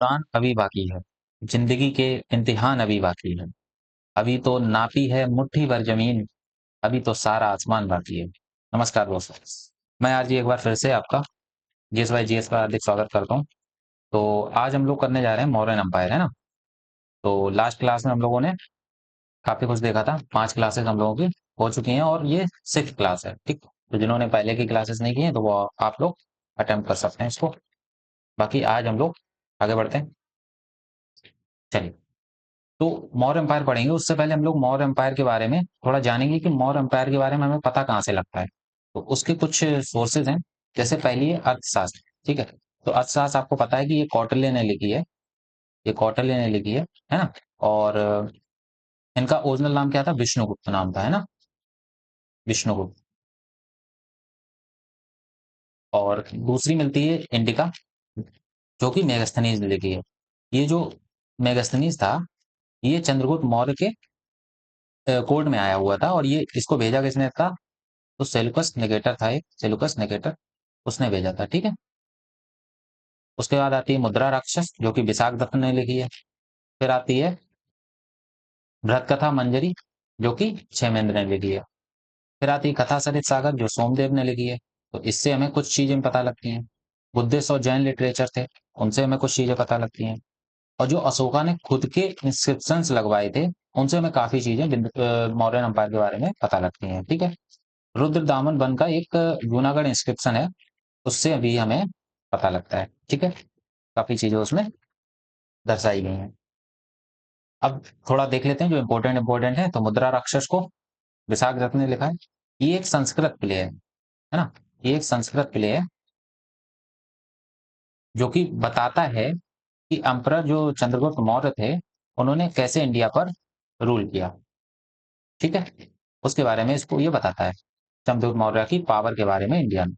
उड़ान अभी बाकी है, जिंदगी के इम्तिहान अभी बाकी है। अभी तो नापी है मुट्ठी भर जमीन, अभी तो सारा आसमान बाकी है। नमस्कार दोस्तों, मैं आज एक बार फिर से आपका जीएस बाई जीएस का हार्दिक स्वागत करता हूँ। तो आज हम लोग करने जा रहे हैं मौर्यन एम्पायर, है ना। तो लास्ट क्लास में हम लोगों ने काफी कुछ देखा था, 5 क्लासेस हम लोगों की हो चुकी हैं और ये 6th क्लास है, ठीक। तो जिन्होंने पहले की क्लासेस नहीं की हैं तो वो आप लोग अटेम्प्ट कर सकते हैं इसको। बाकी आज हम लोग आगे बढ़ते हैं, चलिए। तो मौर्य एम्पायर पढ़ेंगे, उससे पहले हम लोग मौर्य एम्पायर के बारे में थोड़ा जानेंगे कि मौर्य एम्पायर के बारे में हमें पता कहाँ से लगता है। तो उसके कुछ सोर्सेज हैं। जैसे पहली है अर्थशास्त्र, ठीक है। तो अर्थशास्त्र आपको पता है कि ये कौटिल्य ने लिखी है, ये कौटिल्य ने लिखी है ना। और इनका ओरिजिनल नाम क्या था? विष्णुगुप्त नाम था, है ना, विष्णुगुप्त। और दूसरी मिलती है इंडिका, जो कि मेगास्थनीज ने लिखी है। ये जो मेगास्थनीज था, ये चंद्रगुप्त मौर्य के कोर्ट में आया हुआ था, और ये इसको भेजा किसने था? तो सेल्यूकस निकेटर था, एक सेल्यूकस निकेटर, उसने भेजा था, ठीक है। उसके बाद आती है मुद्रा राक्षस, जो कि विशाख दत्त ने लिखी है। फिर आती है बृहत कथा मंजरी, जो कि क्षेमेंद्र ने लिखी है। फिर आती है कथा सरित सागर, जो सोमदेव ने लिखी है। तो इससे हमें कुछ चीजें पता लगती हैं। बुद्धिस्ट और जैन लिटरेचर थे, उनसे हमें कुछ चीजें पता लगती हैं। और जो अशोका ने खुद के इंस्क्रिप्शंस लगवाए थे, उनसे हमें काफी चीजें मौर्यन एम्पायर के बारे में पता लगती हैं, ठीक है। रुद्र दामन वन का एक जूनागढ़ इंस्क्रिप्शन है, उससे अभी हमें पता लगता है, ठीक है। काफी चीजें उसमें दर्शाई गई हैं। अब थोड़ा देख लेते हैं जो इम्पोर्टेंट इम्पोर्टेंट है। तो मुद्रा राक्षस को विशाख दत्त ने लिखा है। ये एक संस्कृत प्ले है ना। ये एक संस्कृत प्ले है, जो कि बताता है कि अम्परर जो चंद्रगुप्त मौर्य थे, उन्होंने कैसे इंडिया पर रूल किया, ठीक है। उसके बारे में इसको ये बताता है, चंद्रगुप्त मौर्य की पावर के बारे में इंडिया में।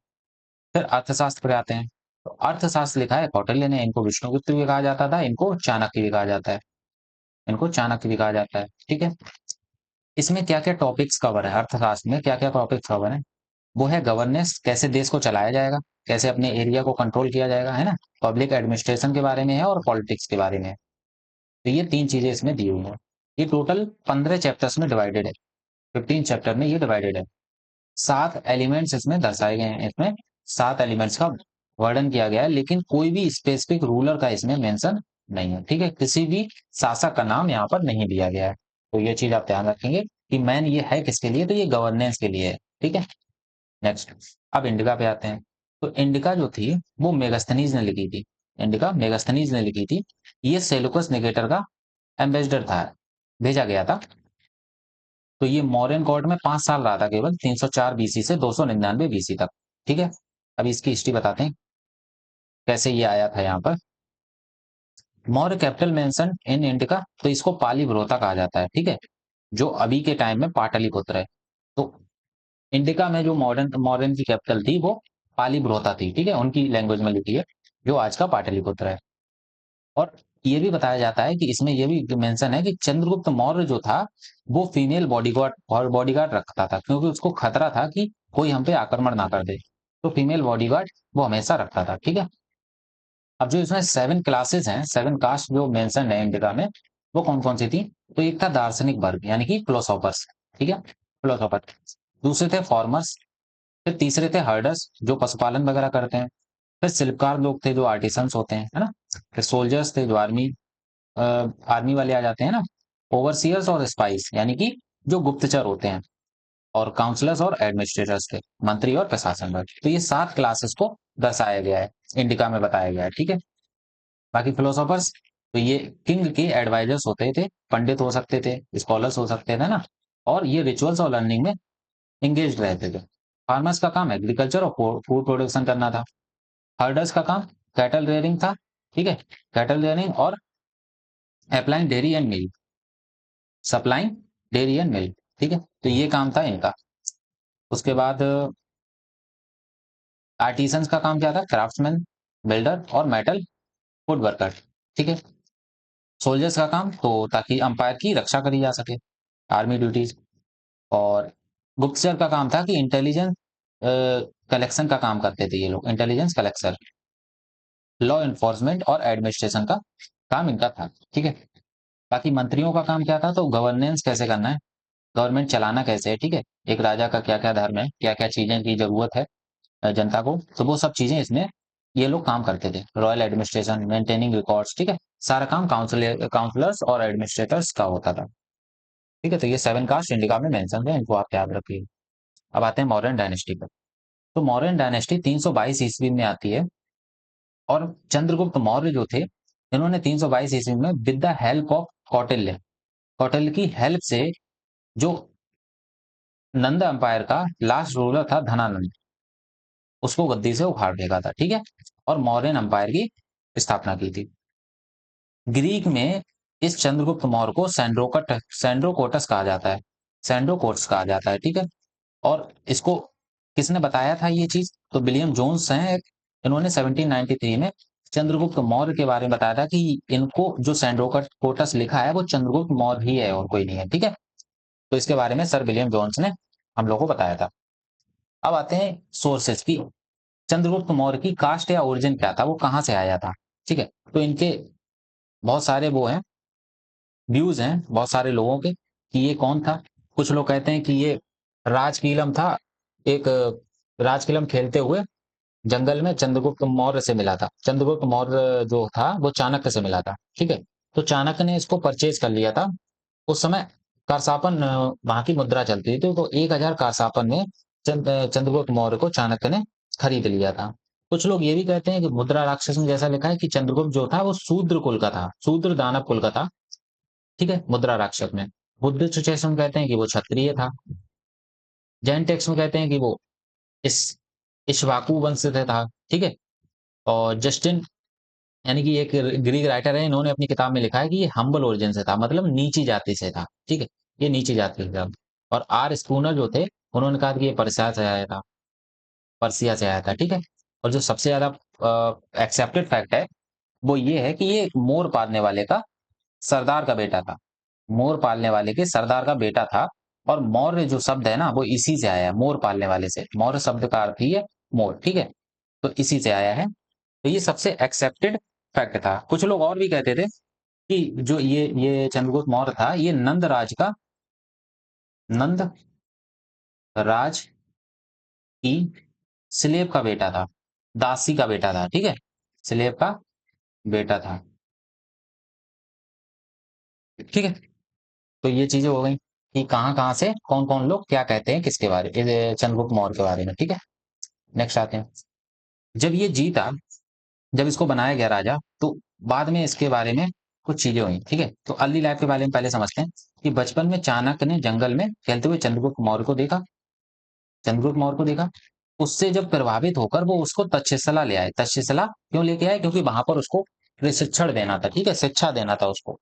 फिर अर्थशास्त्र पे आते हैं। तो अर्थशास्त्र लिखा है कौटिल्य ने। इनको विष्णुगुप्त भी कहा जाता था, इनको चाणक्य भी कहा जाता है, इनको चाणक्य भी कहा जाता है, ठीक है। इसमें क्या क्या टॉपिक्स कवर है, अर्थशास्त्र में क्या क्या टॉपिक्स कवर है? वो है गवर्नेंस, कैसे देश को चलाया जाएगा, कैसे अपने एरिया को कंट्रोल किया जाएगा, है ना। पब्लिक एडमिनिस्ट्रेशन के बारे में है, और पॉलिटिक्स के बारे में है। तो ये 3 चीजें इसमें दी हुई हैं। ये टोटल 15 चैप्टर्स में डिवाइडेड है, 15 चैप्टर में ये डिवाइडेड है। 7 एलिमेंट्स इसमें दर्शाए गए हैं, इसमें 7 एलिमेंट्स का वर्णन किया गया है, लेकिन कोई भी स्पेसिफिक रूलर का इसमें मेंशन नहीं है, ठीक है। किसी भी शासक का नाम यहाँ पर नहीं दिया गया है। तो ये चीज आप ध्यान रखेंगे कि मैन ये है किसके लिए, तो ये गवर्नेंस के लिए है, ठीक है। नेक्स्ट, अब इंडिका पे आते हैं। तो इंडिका जो थी वो मेगास्थनीज ने लिखी थी, इंडिका मेगास्थनीज ने लिखी थी। ये सेलुकस निकेटर का एम्बेसडर था, भेजा गया था। तो ये मौर्यन कोर्ट में 5 साल रहा था, केवल 304 बीसी से 299 बीसी तक, ठीक है। अब इसकी हिस्ट्री बताते हैं कैसे ये आया था यहाँ पर। Maurya capital mention in indica, तो इसको पालीभ्रोता कहा जाता है, ठीक है, जो अभी के टाइम में पाटलिपुत्र है। तो इंडिका में जो मॉडर्न मॉडर्न की कैपिटल थी वो पालीभ्रोता थी, ठीक है, उनकी लैंग्वेज में लिखी है, जो आज का पाटलिपुत्र है। और ये भी बताया जाता है कि इसमें ये भी मेंशन है कि चंद्रगुप्त मौर्य जो था, वो फीमेल बॉडीगार्ड और बॉडीगार्ड रखता था, क्योंकि उसको खतरा था कि कोई हम पे आक्रमण ना कर दे। तो फीमेल बॉडीगार्ड वो हमेशा रखता था, ठीक है। अब जो इसमें 7 क्लासेस हैं, 7 कास्ट जो मेंशन है इंडिका में, वो कौन कौन सी थी? तो एक था दार्शनिक वर्ग, यानी कि फिलोसोफर्स, ठीक है, फिलोसोफर। दूसरे थे फॉर्मर्स। फिर तीसरे थे हर्डर्स, जो पशुपालन वगैरह करते हैं। फिर शिल्पकार लोग थे, जो आर्टिसंस होते हैं, है ना। फिर सोल्जर्स थे, जो आर्मी वाले आ जाते हैं ना। ओवरसियर्स और स्पाइस, यानी कि जो गुप्तचर होते हैं। और काउंसलर्स और एडमिनिस्ट्रेटर्स थे, मंत्री और प्रशासन वर्ग। तो ये 7 क्लासेस को दर्शाया गया है, इंडिका में बताया गया है, ठीक है। बाकी फिलोसोफर्स, तो ये किंग के एडवाइजर्स होते थे, पंडित हो सकते थे, स्कॉलर्स हो सकते थे ना। और ये रिचुअल्स और लर्निंग में एंगेज रहते थे। फार्मर्स का काम एग्रीकल्चर और फूड प्रोडक्शन करना था। हर्डर्स का काम कैटल रेयरिंग था, ठीक है, कैटल रेयरिंग और applying dairy and milk, supplying dairy and milk, ठीक है। तो ये काम था इनका। उसके बाद आर्टिसंस का काम क्या था? क्राफ्ट्समैन, बिल्डर और मेटल वुड वर्कर, ठीक है। सोल्जर्स का काम तो ताकि अंपायर की रक्षा करी जा सके, आर्मी ड्यूटीज। और गुप्तचर का काम था कि इंटेलिजेंस कलेक्शन का काम करते थे ये लोग, इंटेलिजेंस कलेक्शन। लॉ इन्फोर्समेंट और एडमिनिस्ट्रेशन का काम इनका था। ठीक है, बाकी मंत्रियों का काम क्या था, तो गवर्नेंस कैसे करना है, गवर्नमेंट चलाना कैसे है। ठीक है, एक राजा का क्या क्या धर्म है, क्या क्या चीजें की जरूरत है जनता को, तो वो सब चीजें इसमें ये लोग काम करते थे। रॉयल एडमिनिस्ट्रेशन, मेंटेनिंग रिकॉर्ड्स, ठीक है, सारा काम काउंसलर्स और एडमिनिस्ट्रेटर्स का होता था। ठीक है, तो ये 7 कास्ट इंडिका में मेंशन है, इनको आप याद रखिए। अब आते हैं मौर्यन डायनेस्टी पर। तो मौर्यन डायनेस्टी 322 ईस्वी में आती है, और चंद्रगुप्त मौर्य जो थे, इन्होंने 322 ईस्वी में with the help of Kautilya, Kautilya की हेल्प से, जो नंद एम्पायर का लास्ट रूलर था धनानंद, उसको गद्दी से उखाड़ फेंका था। ठीक है, और मौर्यन एम्पायर की स्थापना की थी। ग्रीक में इस चंद्रगुप्त मौर्य को सैंड्रोकोटस कहा जाता है, सैंड्रोकोट्स कहा जाता है। ठीक है, और इसको किसने बताया था ये चीज, तो विलियम जोन्स हैं, इन्होंने 1793 में चंद्रगुप्त मौर्य के बारे में बताया था कि इनको जो सैंड्रोकोटस लिखा है वो चंद्रगुप्त मौर्य ही है और कोई नहीं है। ठीक है, तो इसके बारे में सर विलियम जोन्स ने हम लोग को बताया था। अब आते हैं सोर्सेज की, चंद्रगुप्त मौर्य की कास्ट या ओरिजिन क्या था, वो कहाँ से आया था। ठीक है, तो इनके बहुत सारे वो हैं, व्यूज हैं बहुत सारे लोगों के कि ये कौन था। कुछ लोग कहते हैं कि ये राजकीलम था, एक राजकीलम खेलते हुए जंगल में चंद्रगुप्त मौर्य से मिला था। चंद्रगुप्त मौर्य जो था वो चाणक्य से मिला था। ठीक है, तो चाणक्य ने इसको परचेज कर लिया था। उस समय कारसापन वहां की मुद्रा चलती थी, तो 1000 कारसापन में चंद्रगुप्त मौर्य को चाणक्य ने खरीद लिया था। कुछ लोग ये भी कहते हैं कि मुद्रा राक्षस में जैसा लिखा है कि चंद्रगुप्त जो था वो शूद्र कुल का था, शूद्र दानव कुल का था। ठीक है, मुद्रा राक्षस में। बुद्धिस्ट टेक्स्ट में कहते हैं कि वो क्षत्रिय था। जैन टेक्स्ट में कहते हैं कि वो इस इक्ष्वाकु वंश से था। ठीक है, और जस्टिन यानी कि एक ग्रीक राइटर है, इन्होंने अपनी किताब में लिखा है कि ये हम्बल ओरिजिन से था, मतलब नीची जाति से था। ठीक है, ये नीची जाति से था। और आर स्पूनर जो थे, उन्होंने कहा कि ये पर्सिया से आया था, पर्सिया से आया था। ठीक है, और जो सबसे ज्यादा एक्सेप्टेड फैक्ट है वो ये है कि ये मोर पालने वाले का सरदार का बेटा था, मोर पालने वाले के सरदार का बेटा था। और मौर्य जो शब्द है ना वो इसी से आया है, मोर पालने वाले से, मौर्य शब्द का अर्थ ही है मोर। ठीक है, तो इसी से आया है। तो ये सबसे एक्सेप्टेड फैक्ट था। कुछ लोग और भी कहते थे कि जो ये चंद्रगुप्त मौर्य था, ये नंद राज का, नंद राज की स्लेव का बेटा था, दासी का बेटा था। ठीक है, स्लेव का बेटा था। ठीक है, तो ये चीजें हो गई कि कहाँ कहाँ से कौन कौन लोग क्या कहते हैं किसके बारे में, चंद्रगुप्त मौर्य के बारे में। ठीक है, नेक्स्ट आते हैं। जब ये जीता, जब इसको बनाया गया राजा, तो बाद में इसके बारे में कुछ चीजें हुई। ठीक है, तो अर्ली लाइफ के बारे में पहले समझते हैं कि बचपन में चाणक्य ने जंगल में खेलते हुए चंद्रगुप्त मौर्य को देखा, चंद्रगुप्त मौर्य को देखा। उससे जब प्रभावित होकर वो उसको तक्षशिला ले आए। तक्षशिला क्यों लेके आए, क्योंकि वहां पर उसको प्रशिक्षण देना था। ठीक है, शिक्षा देना था उसको।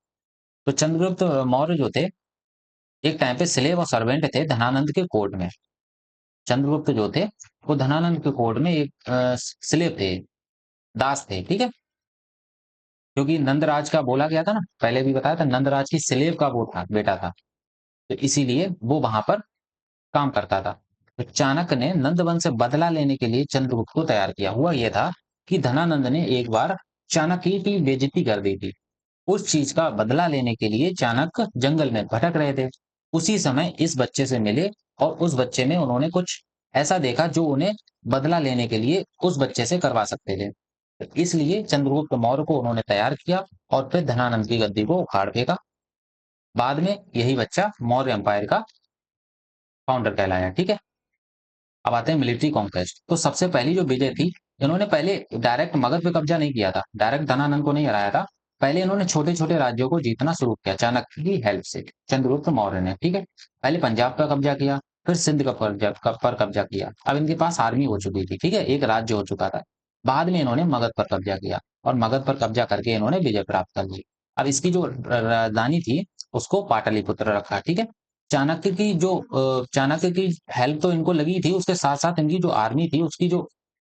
तो चंद्रगुप्त मौर्य जो थे, एक टाइम पे स्लेव और सर्वेंट थे धनानंद के कोर्ट में। चंद्रगुप्त जो थे वो धनानंद के कोर्ट में एक स्लेव थे, दास थे। ठीक है, क्योंकि नंदराज का बोला गया था ना, पहले भी बताया था, नंदराज की स्लेव का वो था, बेटा था, तो इसीलिए वो वहां पर काम करता था। तो चाणक्य ने नंदवंश से बदला लेने के लिए चंद्रगुप्त को तैयार किया। हुआ यह था कि धनानंद ने एक बार चाणक्य की बेइज्जती कर दी थी। उस चीज का बदला लेने के लिए चाणक्य जंगल में भटक रहे थे। उसी समय इस बच्चे से मिले, और उस बच्चे में उन्होंने कुछ ऐसा देखा जो उन्हें बदला लेने के लिए उस बच्चे से करवा सकते थे। तो इसलिए चंद्रगुप्त मौर्य को उन्होंने तैयार किया, और फिर धनानंद की गद्दी को उखाड़ फेंका। बाद में यही बच्चा मौर्य एम्पायर का फाउंडर कहलाया। ठीक है, अब आते हैं मिलिट्री कॉन्क्वेस्ट। तो सबसे पहली जो विजय थी, इन्होंने पहले डायरेक्ट मगध पे कब्जा नहीं किया था, डायरेक्ट धनानंद को नहीं हराया था। पहले इन्होंने छोटे छोटे राज्यों को जीतना शुरू किया चाणक्य की हेल्प से, चंद्रगुप्त मौर्य ने। ठीक है, पहले पंजाब पर कब्जा किया, फिर सिंध पर कब्जा किया। अब इनके पास आर्मी हो चुकी थी, ठीक है, एक राज्य हो चुका था। बाद में इन्होंने मगध पर कब्जा किया, और मगध पर कब्जा करके इन्होंने विजय प्राप्त कर ली। अब इसकी जो राजधानी थी उसको पाटलिपुत्र रखा। ठीक है, चाणक्य की हेल्प तो इनको लगी थी, उसके साथ साथ इनकी जो आर्मी थी उसकी जो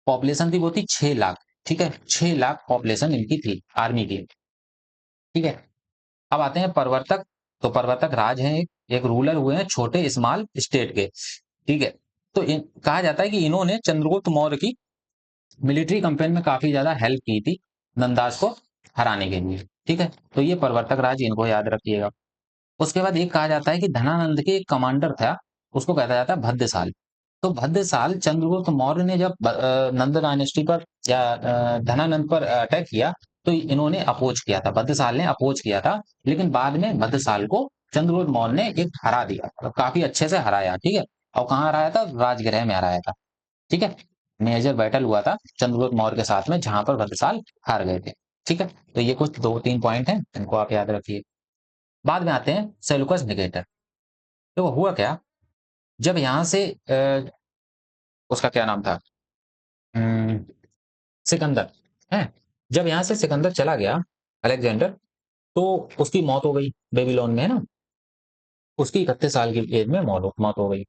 पॉपुलेशन थी वो थी 6 लाख। ठीक है, 6 लाख पॉपुलेशन इनकी थी आर्मी की। ठीक है, अब आते हैं प्रवर्तक। तो प्रवर्तक राज हैं, एक रूलर हुए हैं छोटे स्मॉल स्टेट के। ठीक है, तो कहा जाता है कि इन्होंने चंद्रगुप्त मौर्य की मिलिट्री कैंपेन में काफी ज्यादा हेल्प की थी नंदास को हराने के लिए। ठीक है, तो ये प्रवर्तक राज, इनको याद रखिएगा। उसके बाद एक कहा जाता है कि धनानंद के एक कमांडर था, उसको कहता जाता है भद्रसाल। तो भद्रसाल चंद्रगुप्त मौर्य ने जब नंद डायनेस्टी पर या धनानंद पर अटैक किया, तो इन्होंने अपोज किया था, भद्रसाल ने अपोज किया था। लेकिन बाद में भद्रसाल को चंद्रगुप्त मौर्य ने एक हरा दिया, काफी अच्छे से हराया। ठीक है, और कहाँ हराया था? राजगृह में हराया था। ठीक है, मेजर बैटल हुआ था चंद्रगुप्त मौर्य के साथ में, जहां पर भद्रसाल हार गए थे। ठीक है, तो ये कुछ 2-3 पॉइंट हैं, इनको आप याद रखिए। बाद में आते हैं सेल्यूकस निकेटर। तो हुआ क्या, जब यहाँ से उसका क्या नाम था, हम्म, सिकंदर है, जब यहाँ से सिकंदर चला गया, अलेक्जेंडर, तो उसकी मौत हो गई बेबीलोन में, है ना। उसकी 31 साल की एज में मौत हो गई।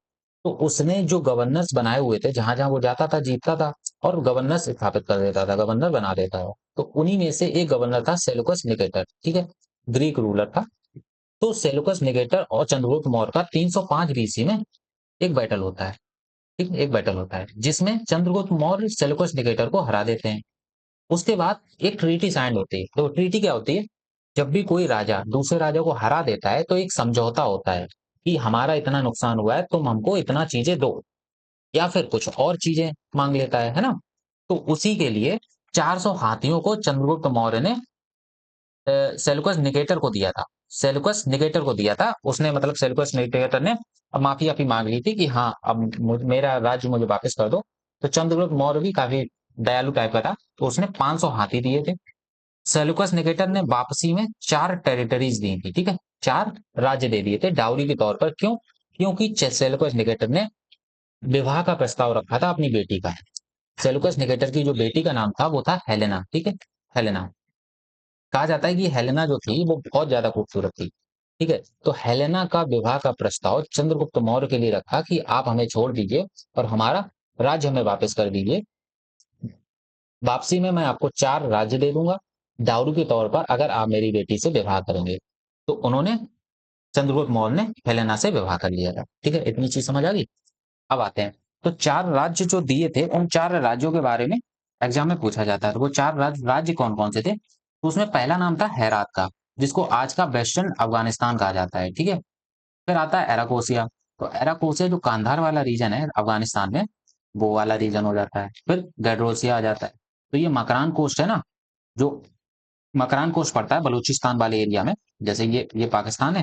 तो उसने जो गवर्नर्स बनाए हुए थे, जहां जहां वो जाता था जीतता था, और गवर्नर स्थापित कर देता था, गवर्नर बना देता था। तो उन्हीं में से एक गवर्नर था सेलुकस निकेटर। ठीक है, ग्रीक रूलर था। तो सेलुकस निकेटर और चंद्रगुप्त मौर्य का 305 बीसी में एक बैटल होता है। ठीक है, एक बैटल होता है जिसमें चंद्रगुप्त मौर्य सेलुकस निकेटर को हरा देते हैं। उसके बाद एक ट्रीटी साइन होती है। तो ट्रीटी क्या होती है? जब भी कोई राजा दूसरे राजा को हरा देता है, तो एक समझौता होता है कि हमारा इतना नुकसान हुआ है, तुम हमको इतना चीजें दो, या फिर कुछ और चीजें मांग लेता है ना। तो उसी के लिए 400 हाथियों को चंद्रगुप्त मौर्य ने सेल्यूकस निकेटर को दिया था। सेल्यूकस निकेटर को दिया था उसने, मतलब सेल्यूकस निकेटर ने अब माफी अपी मांग ली थी कि हाँ, अब मेरा राज्य मुझे वापस कर दो। तो चंद्रगुप्त मौर्य भी काफी दयालु टाइप का था, तो उसने 500 हाथी दिए थे। सेल्यूकस निकेटर ने वापसी में 4 टेरिटरीज दी थी। ठीक है, 4 राज्य दे दिए थे डाउरी के तौर पर। क्यों? क्योंकि सेल्यूकस निकेटर ने विवाह का प्रस्ताव रखा था अपनी बेटी का। सेल्यूकस निकेटर की जो बेटी का नाम था वो था हेलेना। ठीक है, हेलेना। कहा जाता है कि हेलेना जो थी वो बहुत ज्यादा खूबसूरत थी। ठीक है, तो हेलेना का विवाह का प्रस्ताव चंद्रगुप्त मौर्य के लिए रखा कि आप हमें छोड़ दीजिए और हमारा राज्य हमें वापस कर दीजिए। वापसी में मैं आपको 4 राज्य दे दूंगा दारू के तौर पर, अगर आप मेरी बेटी से विवाह करेंगे। तो उन्होंने, चंद्रगुप्त मौर्य ने हेलेना से विवाह कर लिया था। ठीक है, इतनी चीज समझ आ गई। अब आते हैं, तो 4 राज्य जो दिए थे, उन 4 राज्यों के बारे में एग्जाम में पूछा जाता है। तो वो 4 राज्य कौन कौन से थे? तो उसमें पहला नाम था हेरात का, जिसको आज का वेस्टर्न अफगानिस्तान कहा जाता है। ठीक है, फिर आता है एराकोसिया। तो एराकोसिया जो कांधार वाला रीजन है अफगानिस्तान में, वो वाला रीजन हो जाता है। फिर गैड्रोसिया आ जाता है। तो ये मकरान कोस्ट है ना, जो मकरान कोस्ट पड़ता है बलूचिस्तान वाले एरिया में। जैसे ये पाकिस्तान है,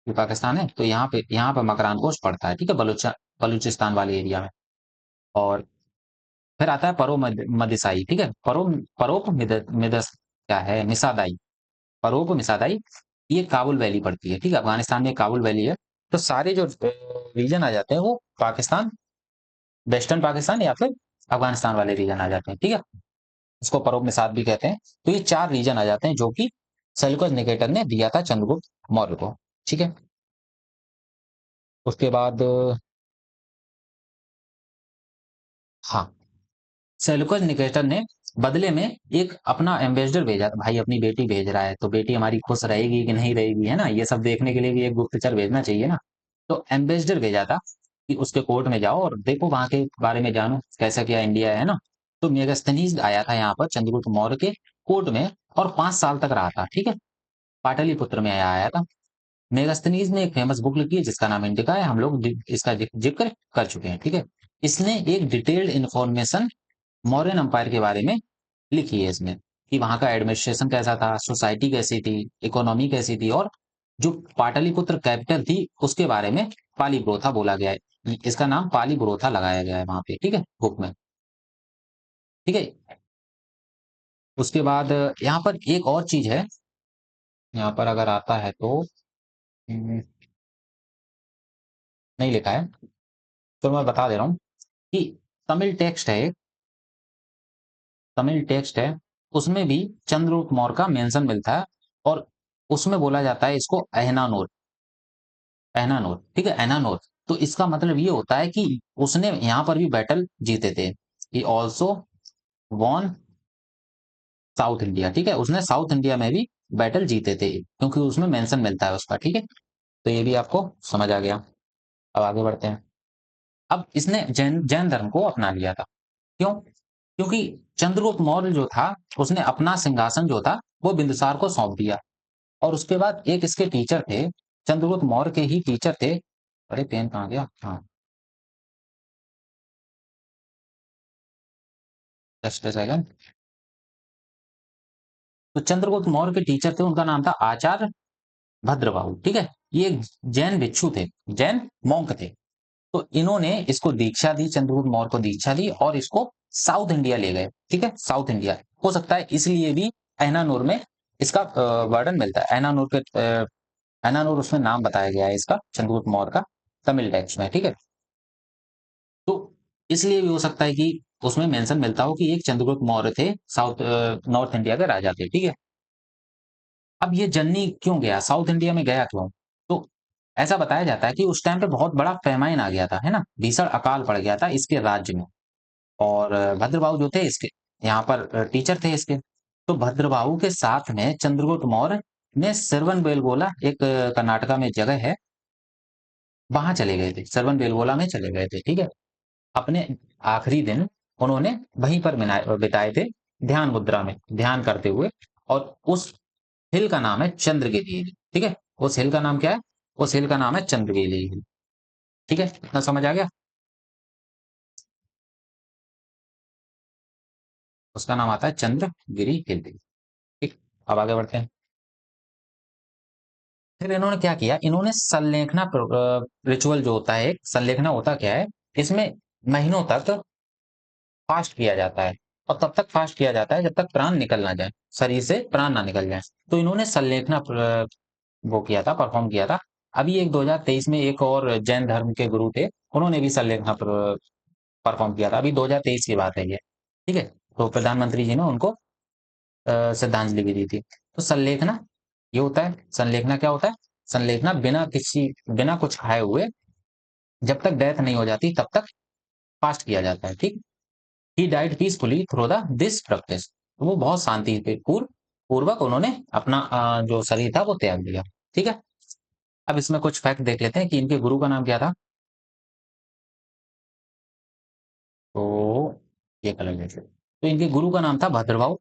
ये पाकिस्तान है, तो यहाँ पे मकरान कोस्ट पड़ता है। ठीक है, बलूचिस्तान वाले एरिया में। और फिर आता है मदिसाई। ठीक है, परोप मिदस क्या है, मिसादाई, परोप मिसादाई। ये काबुल वैली पड़ती है। ठीक है, अफगानिस्तान में काबुल वैली है। तो सारे जो रीजन आ जाते हैं वो पाकिस्तान, वेस्टर्न पाकिस्तान या फिर अफगानिस्तान वाले रीजन आ जाते हैं। ठीक है, इसको परोप मिसाद भी कहते हैं। तो ये 4 रीजन आ जाते हैं जो कि सेल्यूकस निकेटर ने दिया था चंद्रगुप्त मौर्य को। ठीक है, उसके बाद हाँ, सेल्यूकस निकेटर ने बदले में एक अपना एम्बेसडर भेजा था। भाई अपनी बेटी भेज रहा है, तो बेटी हमारी खुश रहेगी कि नहीं रहेगी, है ना, ये सब देखने के लिए भी एक गुप्तचर भेजना चाहिए ना। तो एम्बेसडर भेजा था कि उसके कोर्ट में जाओ और देखो, वहां के बारे में जानो कैसा क्या इंडिया है ना। तो मेगास्थनीज आया था यहाँ पर चंद्रगुप्त मौर्य के कोर्ट में, और 5 साल तक रहा था। ठीक है, पाटलिपुत्र में आया था। मेगास्थनीज ने एक फेमस बुक लिखी है जिसका नाम इंडिका है, हम लोग इसका जिक्र कर चुके हैं। ठीक है, इसने एक डिटेल्ड इंफॉर्मेशन मौर्यन एम्पायर के बारे में लिखी है इसमें, कि वहां का एडमिनिस्ट्रेशन कैसा था, सोसाइटी कैसी थी, इकोनॉमी कैसी थी, और जो पाटलिपुत्र कैपिटल थी उसके बारे में पाली प्रोथा बोला गया है। इसका नाम पाली प्रोथा लगाया गया है वहां पे। ठीक है, बुक में। ठीक है, उसके बाद यहाँ पर एक और चीज है, यहाँ पर अगर आता है तो नहीं लिखा है, तो मैं बता दे रहा हूँ कि तमिल टेक्स्ट है, तमिल टेक्स्ट है, उसमें भी चंद्रगुप्त मौर्य का मेंशन मिलता है। और उसमें बोला जाता है इसको अहनानोर, अहनानोर। ठीक है, अहनानोर। तो इसका मतलब ये होता है कि उसने यहाँ पर भी बैटल जीते थे। He also won South India. ठीक है, उसने साउथ इंडिया में भी बैटल जीते थे, क्योंकि उसमें मेंशन मिलता है उसका। ठीक है, तो ये भी आपको समझ आ गया। अब आगे बढ़ते हैं। अब इसने जैन जैन धर्म को अपना लिया था। क्यों? क्योंकि चंद्रगुप्त मौर्य जो था, उसने अपना सिंहासन जो था वो बिंदुसार को सौंप दिया। और उसके बाद एक इसके टीचर थे, चंद्रगुप्त मौर्य के ही टीचर थे। अरे पेन कहाँ गया? हाँ, जस्ट अ सेकंड। तो चंद्रगुप्त मौर्य के टीचर थे, उनका नाम था आचार्य भद्रबाहु। ठीक है, ये जैन भिक्षु थे, जैन मॉन्क थे। तो इन्होंने इसको दीक्षा दी, चंद्रगुप्त मौर्य को दीक्षा दी और इसको साउथ इंडिया ले गए। ठीक है, साउथ इंडिया हो सकता है इसलिए भी ऐनानूर में इसका वर्णन मिलता है। ऐनानूर के ऐनानूर उसमें नाम बताया गया है इसका, चंद्रगुप्त मौर्य का, तमिल टेक्स्ट में। ठीक है, तो इसलिए भी हो सकता है कि उसमें मेंशन मिलता हो कि एक चंद्रगुप्त मौर्य थे, साउथ नॉर्थ इंडिया के राजा थे। ठीक है, अब ये जर्नी क्यों गया, साउथ इंडिया में गया क्यों? तो ऐसा बताया जाता है कि उस टाइम पे बहुत बड़ा पैमाइन आ गया था, है ना, भीषण अकाल पड़ गया था इसके राज्य में। और भद्रबाहु जो थे इसके यहाँ पर टीचर थे इसके। तो भद्रबाहु के साथ में चंद्रगुप्त मौर्य ने सरवन बेलगोला, एक कर्नाटका में जगह है, वहां चले गए थे, सरवन बेलगोला में चले गए थे। ठीक है, अपने आखिरी दिन उन्होंने वहीं पर बिताए थे, ध्यान मुद्रा में ध्यान करते हुए। और उस हिल का नाम है चंद्रगिरी हिल। ठीक है, उस हिल का नाम क्या है? उस हिल का नाम है चंद्रगिरी हिल। ठीक है, इतना समझ आ गया? उसका नाम आता है चंद्रगिरी हिल। ठीक, अब आगे बढ़ते हैं। फिर इन्होंने क्या किया, इन्होंने संलेखना रिचुअल जो होता है, एक संलेखना होता क्या है, इसमें महीनों तक फास्ट किया जाता है। और तब तक फास्ट किया जाता है जब तक प्राण निकल ना जाए, शरीर से प्राण ना निकल जाए। तो इन्होंने संलेखना वो किया था, परफॉर्म किया था। अभी एक 2023 में एक और जैन धर्म के गुरु थे, उन्होंने भी संलेखना परफॉर्म किया था। अभी 2023 की बात है ये। ठीक है, तो प्रधानमंत्री जी ने उनको श्रद्धांजलि भी दी थी। तो संलेखना ये होता है, संलेखना क्या होता है? संलेखना बिना कुछ खाए हुए जब तक डेथ नहीं हो जाती तब तक फास्ट किया जाता है। ठीक, he died peacefully through the this practice. वो बहुत शांति पूर्वक उन्होंने अपना जो शरीर था वो त्याग दिया। ठीक है, अब इसमें कुछ फैक्ट देख लेते हैं कि इनके गुरु का नाम क्या था। तो ये कर लेते हैं। तो इनके गुरु का नाम था भद्रभाव।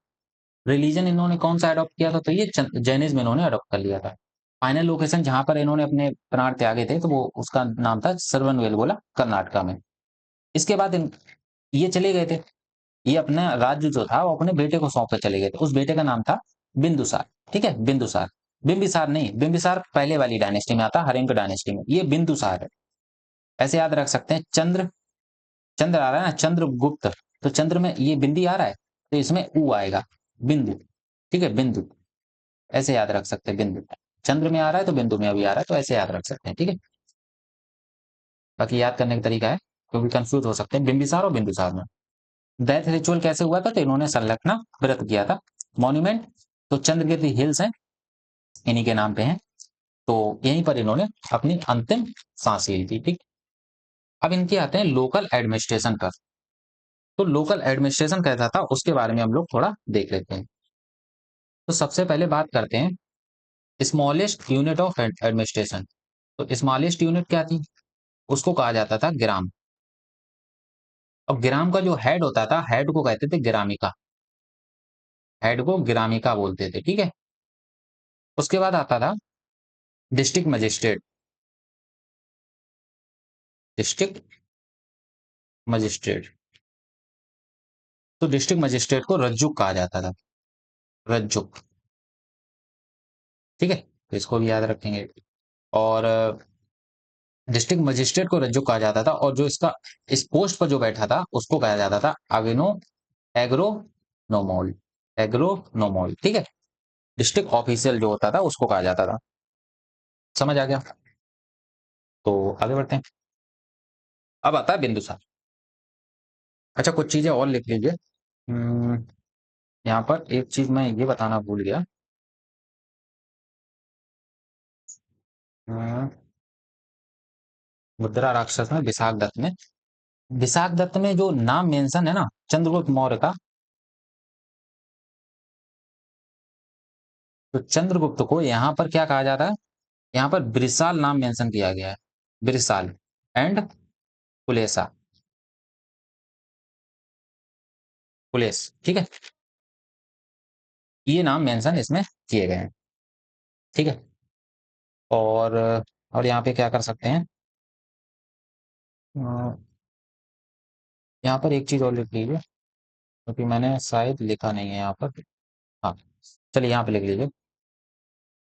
रिलीजन इन्होंने कौन सा अडॉप्ट किया था? तो ये जैनिज्म इन्होंने अडॉप्ट कर लिया था। फाइनल लोकेशन जहां पर इन्होंने अपने प्राण त्यागे थे, तो वो उसका नाम था सरवनवेलगोला, कर्नाटका में। इसके बाद ये चले गए थे, ये अपना राज्य जो था वो अपने बेटे को सौंप कर चले गए थे। उस बेटे का नाम था बिंदुसार। ठीक है, बिंदुसार, बिंबिसार नहीं, बिंबिसार पहले वाली डायनेस्टी में आता, हरिंक डायनेस्टी में। ये बिंदुसार है, ऐसे याद रख सकते हैं। चंद्र, चंद्र आ रहा है ना, चंद्रगुप्त, तो चंद्र में ये बिंदी आ रहा है, तो इसमें ऊ आएगा, बिंदु। ठीक है, बिंदु, ऐसे याद रख सकते हैं, बिंदु। चंद्र में आ रहा है तो बिंदु में भी आ रहा है, तो ऐसे याद रख सकते हैं। ठीक है, बाकी याद करने का तरीका है, क्योंकि कंफ्यूज हो सकते हैं बिंबिसार और बिंदुसार में। डेथ रिचुअल कैसे हुआ था? तो इन्होंने संलग्न व्रत किया था। मॉन्यूमेंट, तो चंद्रगिरी हिल्स हैं, इन्हीं के नाम पे हैं। तो यहीं पर इन्होंने अपनी अंतिम सांस ली थी। ठीक, अब इनके आते हैं लोकल एडमिनिस्ट्रेशन पर। तो लोकल एडमिनिस्ट्रेशन कैसा था उसके बारे में हम लोग थोड़ा देख लेते हैं। तो सबसे पहले बात करते हैं स्मॉलेस्ट यूनिट ऑफ एडमिनिस्ट्रेशन। तो स्मॉलेस्ट यूनिट क्या थी? उसको कहा जाता था ग्राम। और ग्राम का जो हेड होता था, हेड को कहते थे ग्रामिका, हेड को ग्रामिका बोलते थे। ठीक है, उसके बाद आता था डिस्ट्रिक्ट मजिस्ट्रेट, डिस्ट्रिक्ट मजिस्ट्रेट। तो डिस्ट्रिक्ट मजिस्ट्रेट को रज्जुक कहा जाता था, रज्जुक। ठीक है, तो इसको भी याद रखेंगे। और डिस्ट्रिक्ट मजिस्ट्रेट को रज्जुक कहा जाता था, और जो इसका इस पोस्ट पर जो बैठा था उसको कहा जाता था अविनो एग्रोनोमोल, एग्रोनोमोल। ठीक है, डिस्ट्रिक्ट ऑफिशियल जो होता था उसको कहा जाता था। समझ आ गया? तो आगे बढ़ते हैं। अब आता है बिंदुसार। अच्छा, कुछ चीजें और लिख लीजिए। हम्म, यहाँ पर एक चीज मैं ये बताना भूल गया। हम्म, मुद्रा राक्षस में विशाख दत्त में, विशाख दत्त में जो नाम मेंशन है ना चंद्रगुप्त मौर्य का, तो चंद्रगुप्त को यहाँ पर क्या कहा जाता है? यहाँ पर ब्रिसाल नाम मेंशन किया गया है, ब्रिसाल। एंड कुलेसा, कुलेस, ठीक है। ये नाम मेंशन इसमें किए गए हैं, ठीक है। और यहाँ पे क्या कर सकते हैं, अ, यहाँ पर एक चीज और लिख लीजिए, क्योंकि मैंने शायद लिखा नहीं है यहाँ पर। हाँ, चलिए यहाँ पे लिख लीजिए।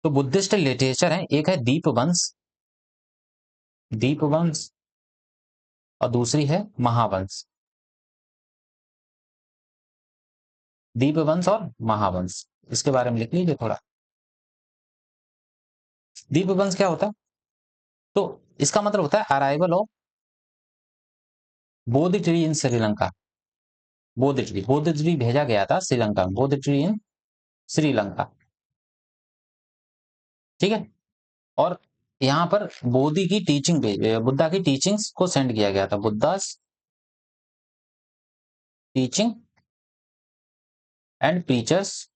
तो बुद्धिस्ट लिटरेचर है, एक है दीपवंश, दीपवंश, और दूसरी है महावंश। दीपवंश और महावंश, इसके बारे में लिख लीजिए थोड़ा। दीपवंश क्या होता है, तो इसका मतलब होता है arrival of Bodhi tree in Sri Lanka. Bodhi tree, Bodhi tree भेजा गया था श्रीलंका में, बोधि ट्री इन श्रीलंका, ठीक है। और यहाँ पर बोधि की टीचिंग, बुद्धा की टीचिंग्स को सेंड किया गया था, बुद्धा टीचिंग एंड प्रीचर्स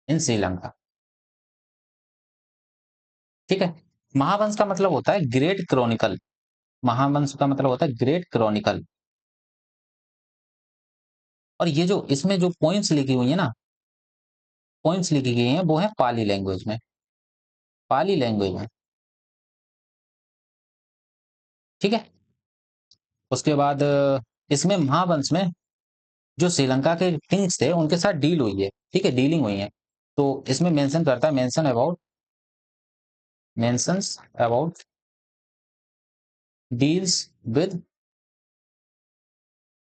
इन श्रीलंका, ठीक है। महावंश का मतलब होता है ग्रेट क्रॉनिकल, महावंश का मतलब होता है ग्रेट क्रॉनिकल। और ये जो इसमें जो पॉइंट्स लिखी हुई है ना, पॉइंट्स लिखी गई हैं, वो है पाली लैंग्वेज में, पाली लैंग्वेज में, ठीक है। उसके बाद इसमें महावंश में जो श्रीलंका के किंग्स थे उनके साथ डील हुई है, ठीक है, डीलिंग हुई है। तो इसमें मेंशन करता है, mention about, mentions about deals with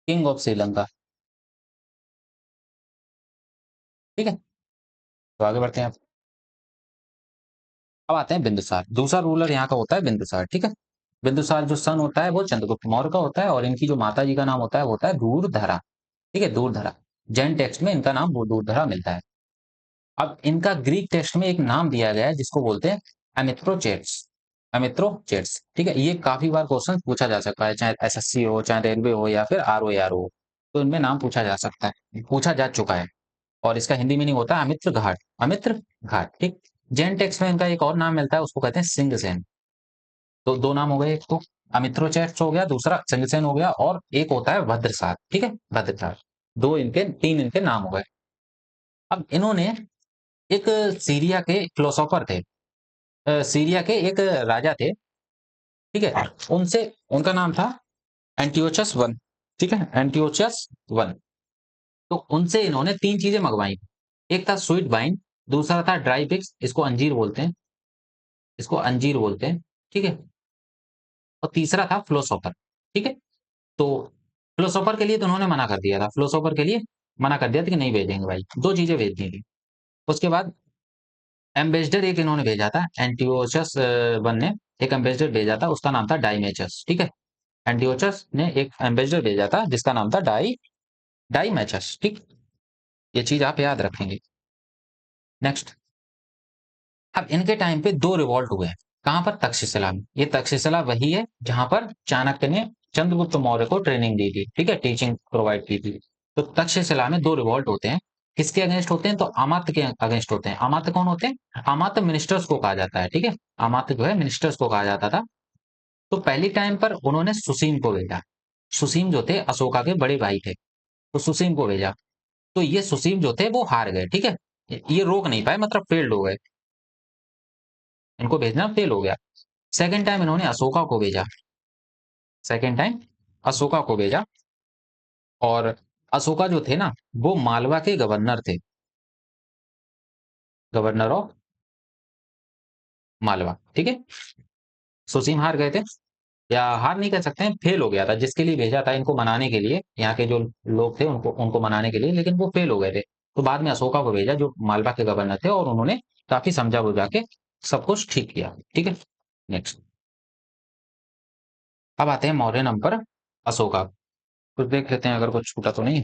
king of Sri Lanka, ठीक है। तो आगे बढ़ते हैं, अब आते हैं बिंदुसार। दूसरा रूलर यहाँ का होता है बिंदुसार, ठीक है। बिंदुसार जो सन होता है वो चंद्रगुप्त मौर्य का होता है, और इनकी जो माता जी का नाम होता है वो होता है दूरधरा, ठीक है, दूरधरा। जैन टेक्स्ट में इनका नाम वो दूरधरा मिलता है। अब इनका ग्रीक टेक्स्ट में एक नाम दिया गया है जिसको बोलते हैं अमित्रोचेट्स, अमित्रोचेट्स, ठीक है। ये काफी बार क्वेश्चन पूछा जा सकता है, चाहे एसएससी हो, चाहे रेलवे हो, या फिर आरओ हो, तो इनमें नाम पूछा जा सकता है, पूछा जा चुका है। और इसका हिंदी मीनिंग होता है अमित्र घाट, अमित्र घाट, ठीक। जैन टेक्स्ट में इनका एक और नाम मिलता है, उसको कहते हैं सिंहसेन। तो दो नाम हो गए, एक तो अमित्रोचेट्स हो गया, दूसरा सिंहसेन हो गया, और एक होता है भद्रसार, ठीक है, भद्रसार। दो इनके, तीन इनके नाम हो गए। अब इन्होंने एक सीरिया के फिलोसोफर थे, सीरिया के एक राजा थे, ठीक है। उनसे, उनका नाम था एंटियोचस वन, ठीक है, एंटियोचस वन। तो उनसे इन्होंने तीन चीजें मंगवाई। एक था स्वीट वाइन, दूसरा था ड्राई फिग्स, इसको अंजीर बोलते हैं, इसको अंजीर बोलते हैं, ठीक है। और तीसरा था फिलोसोफर, ठीक है। तो फिलोसोफर के लिए तो उन्होंने मना कर दिया था, फिलोसोफर के लिए मना कर दिया था कि नहीं भेजेंगे भाई, दो चीजें भेजनी थी। उसके बाद एम्बेसडर एक इन्होंने भेजा था, एंटियोचस वन ने एक एम्बेसडर भेजा था, उसका नाम था डाइमेचस, ठीक है। एंटियोचस ने एक एम्बेसडर भेजा था जिसका नाम था डाइमेचस, ठीक। ये चीज आप याद रखेंगे। नेक्स्ट, अब इनके टाइम पे दो रिवॉल्ट हुए हैं, कहां पर, तक्षशिला में। ये तक्षशिला वही है जहां पर चाणक्य ने चंद्रगुप्त मौर्य को ट्रेनिंग दी थी, ठीक है, टीचिंग प्रोवाइड की थी। तो तक्षशिला में दो रिवॉल्ट होते हैं। किसके अगेंस्ट होते हैं, तो अमात्य के अगेंस्ट होते हैं। अमात्य कौन होते हैं, अमात्य मिनिस्टर्स को कहा जाता है, ठीक है। अमात्य जो है मिनिस्टर्स को कहा जाता था। तो पहली टाइम पर उन्होंने सुसीम को भेजा। सुसीम जो थे अशोका के बड़े भाई थे, तो सुसीम को भेजा। तो ये सुसीम जो थे वो हार गए, ठीक है, ये रोक नहीं पाए, मतलब फेल्ड हो गए, इनको भेजना फेल हो गया। सेकंड टाइम इन्होंने अशोका को भेजा, सेकंड टाइम अशोका को भेजा। और अशोका जो थे ना, वो मालवा के गवर्नर थे, गवर्नर ऑफ मालवा, ठीक है। सुसीम हार गए थे, या हार नहीं कह सकते हैं, फेल हो गया था, जिसके लिए भेजा था इनको मनाने के लिए, यहाँ के जो लोग थे उनको उनको मनाने के लिए, लेकिन वो फेल हो गए थे। तो बाद में अशोका को भेजा जो मालवा के गवर्नर थे, और उन्होंने काफी समझा बुझा के सब कुछ ठीक किया, ठीक है। नेक्स्ट, अब आते हैं मौर्य नंबर अशोका। कुछ देख लेते हैं अगर कुछ छूटा तो नहीं।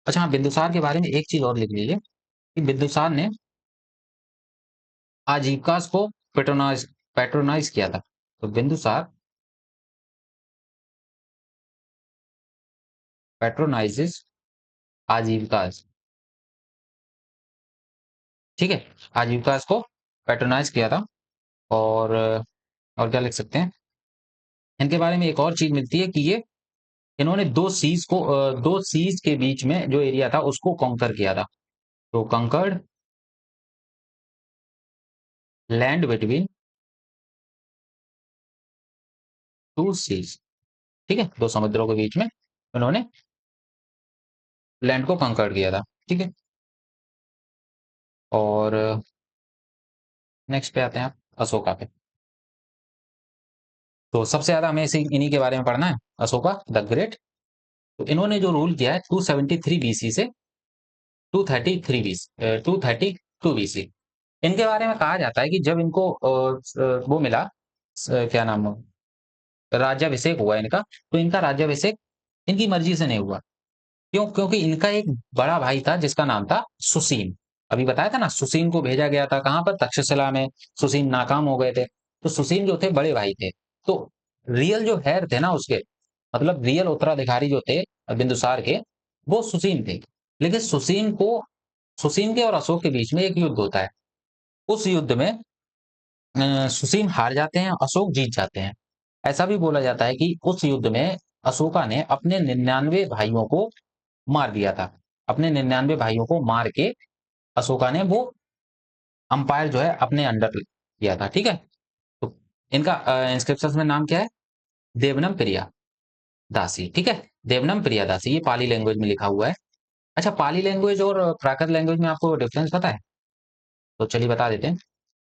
अच्छा हाँ, बिंदुसार के बारे में एक चीज और लिख लीजिए कि बिंदुसार ने आजीविका को पेट्रोनाइज पेट्रोनाइज किया था। तो बिंदुसार पेट्रोनाइजेस आजीविका, ठीक है, आजीविका को पेट्रोनाइज किया था। और क्या लिख सकते हैं, इनके बारे में एक और चीज मिलती है कि ये इन्होंने दो सीज के बीच में जो एरिया था उसको कॉन्कर किया था। तो conquered land between two seas, ठीक है, दो समुद्रों के बीच में उन्होंने लैंड को कंकर्ड किया था, ठीक है। और नेक्स्ट पे आते हैं आप, अशोका पे। तो सबसे ज्यादा हमें इन्हीं के बारे में पढ़ना है, अशोका द ग्रेट। तो इन्होंने जो रूल किया है 273 बीसी से 233 बीसी 232 बीसी। इनके बारे में कहा जाता है कि जब इनको वो मिला, क्या नाम, राज्याभिषेक हुआ इनका, तो इनका राज्याभिषेक इनकी मर्जी से नहीं हुआ। क्यों? क्योंकि इनका एक बड़ा भाई था जिसका नाम था सुसीन। अभी बताया था ना, सुसीन को भेजा गया था कहां पर, तक्षशिला में। सुसीन नाकाम हो गए थे, तो सुसीन जो थे बड़े भाई थे। तो रियल जो हेयर थे ना उसके, मतलब रियल उत्तराधिकारी जो थे बिंदुसार के, वो सुसीन थे। लेकिन सुसीन के और अशोक के बीच में एक युद्ध होता है। उस युद्ध में सुसीन हार जाते हैं, अशोक जीत जाते हैं। ऐसा भी बोला जाता है कि उस युद्ध में अशोका ने अपने 99 भाइयों को मार दिया था। अपने 99 भाइयों को मार के अशोका ने वो अंपायर जो है अपने अंडर किया था, ठीक है। तो इनका इंस्क्रिप्शन में नाम क्या है, देवनम प्रिया दासी, ठीक है। देवनम प्रिया दासी, ये पाली लैंग्वेज में लिखा हुआ है। अच्छा, पाली लैंग्वेज और प्राकृत लैंग्वेज में आपको डिफरेंस पता है? तो चलिए बता देते हैं।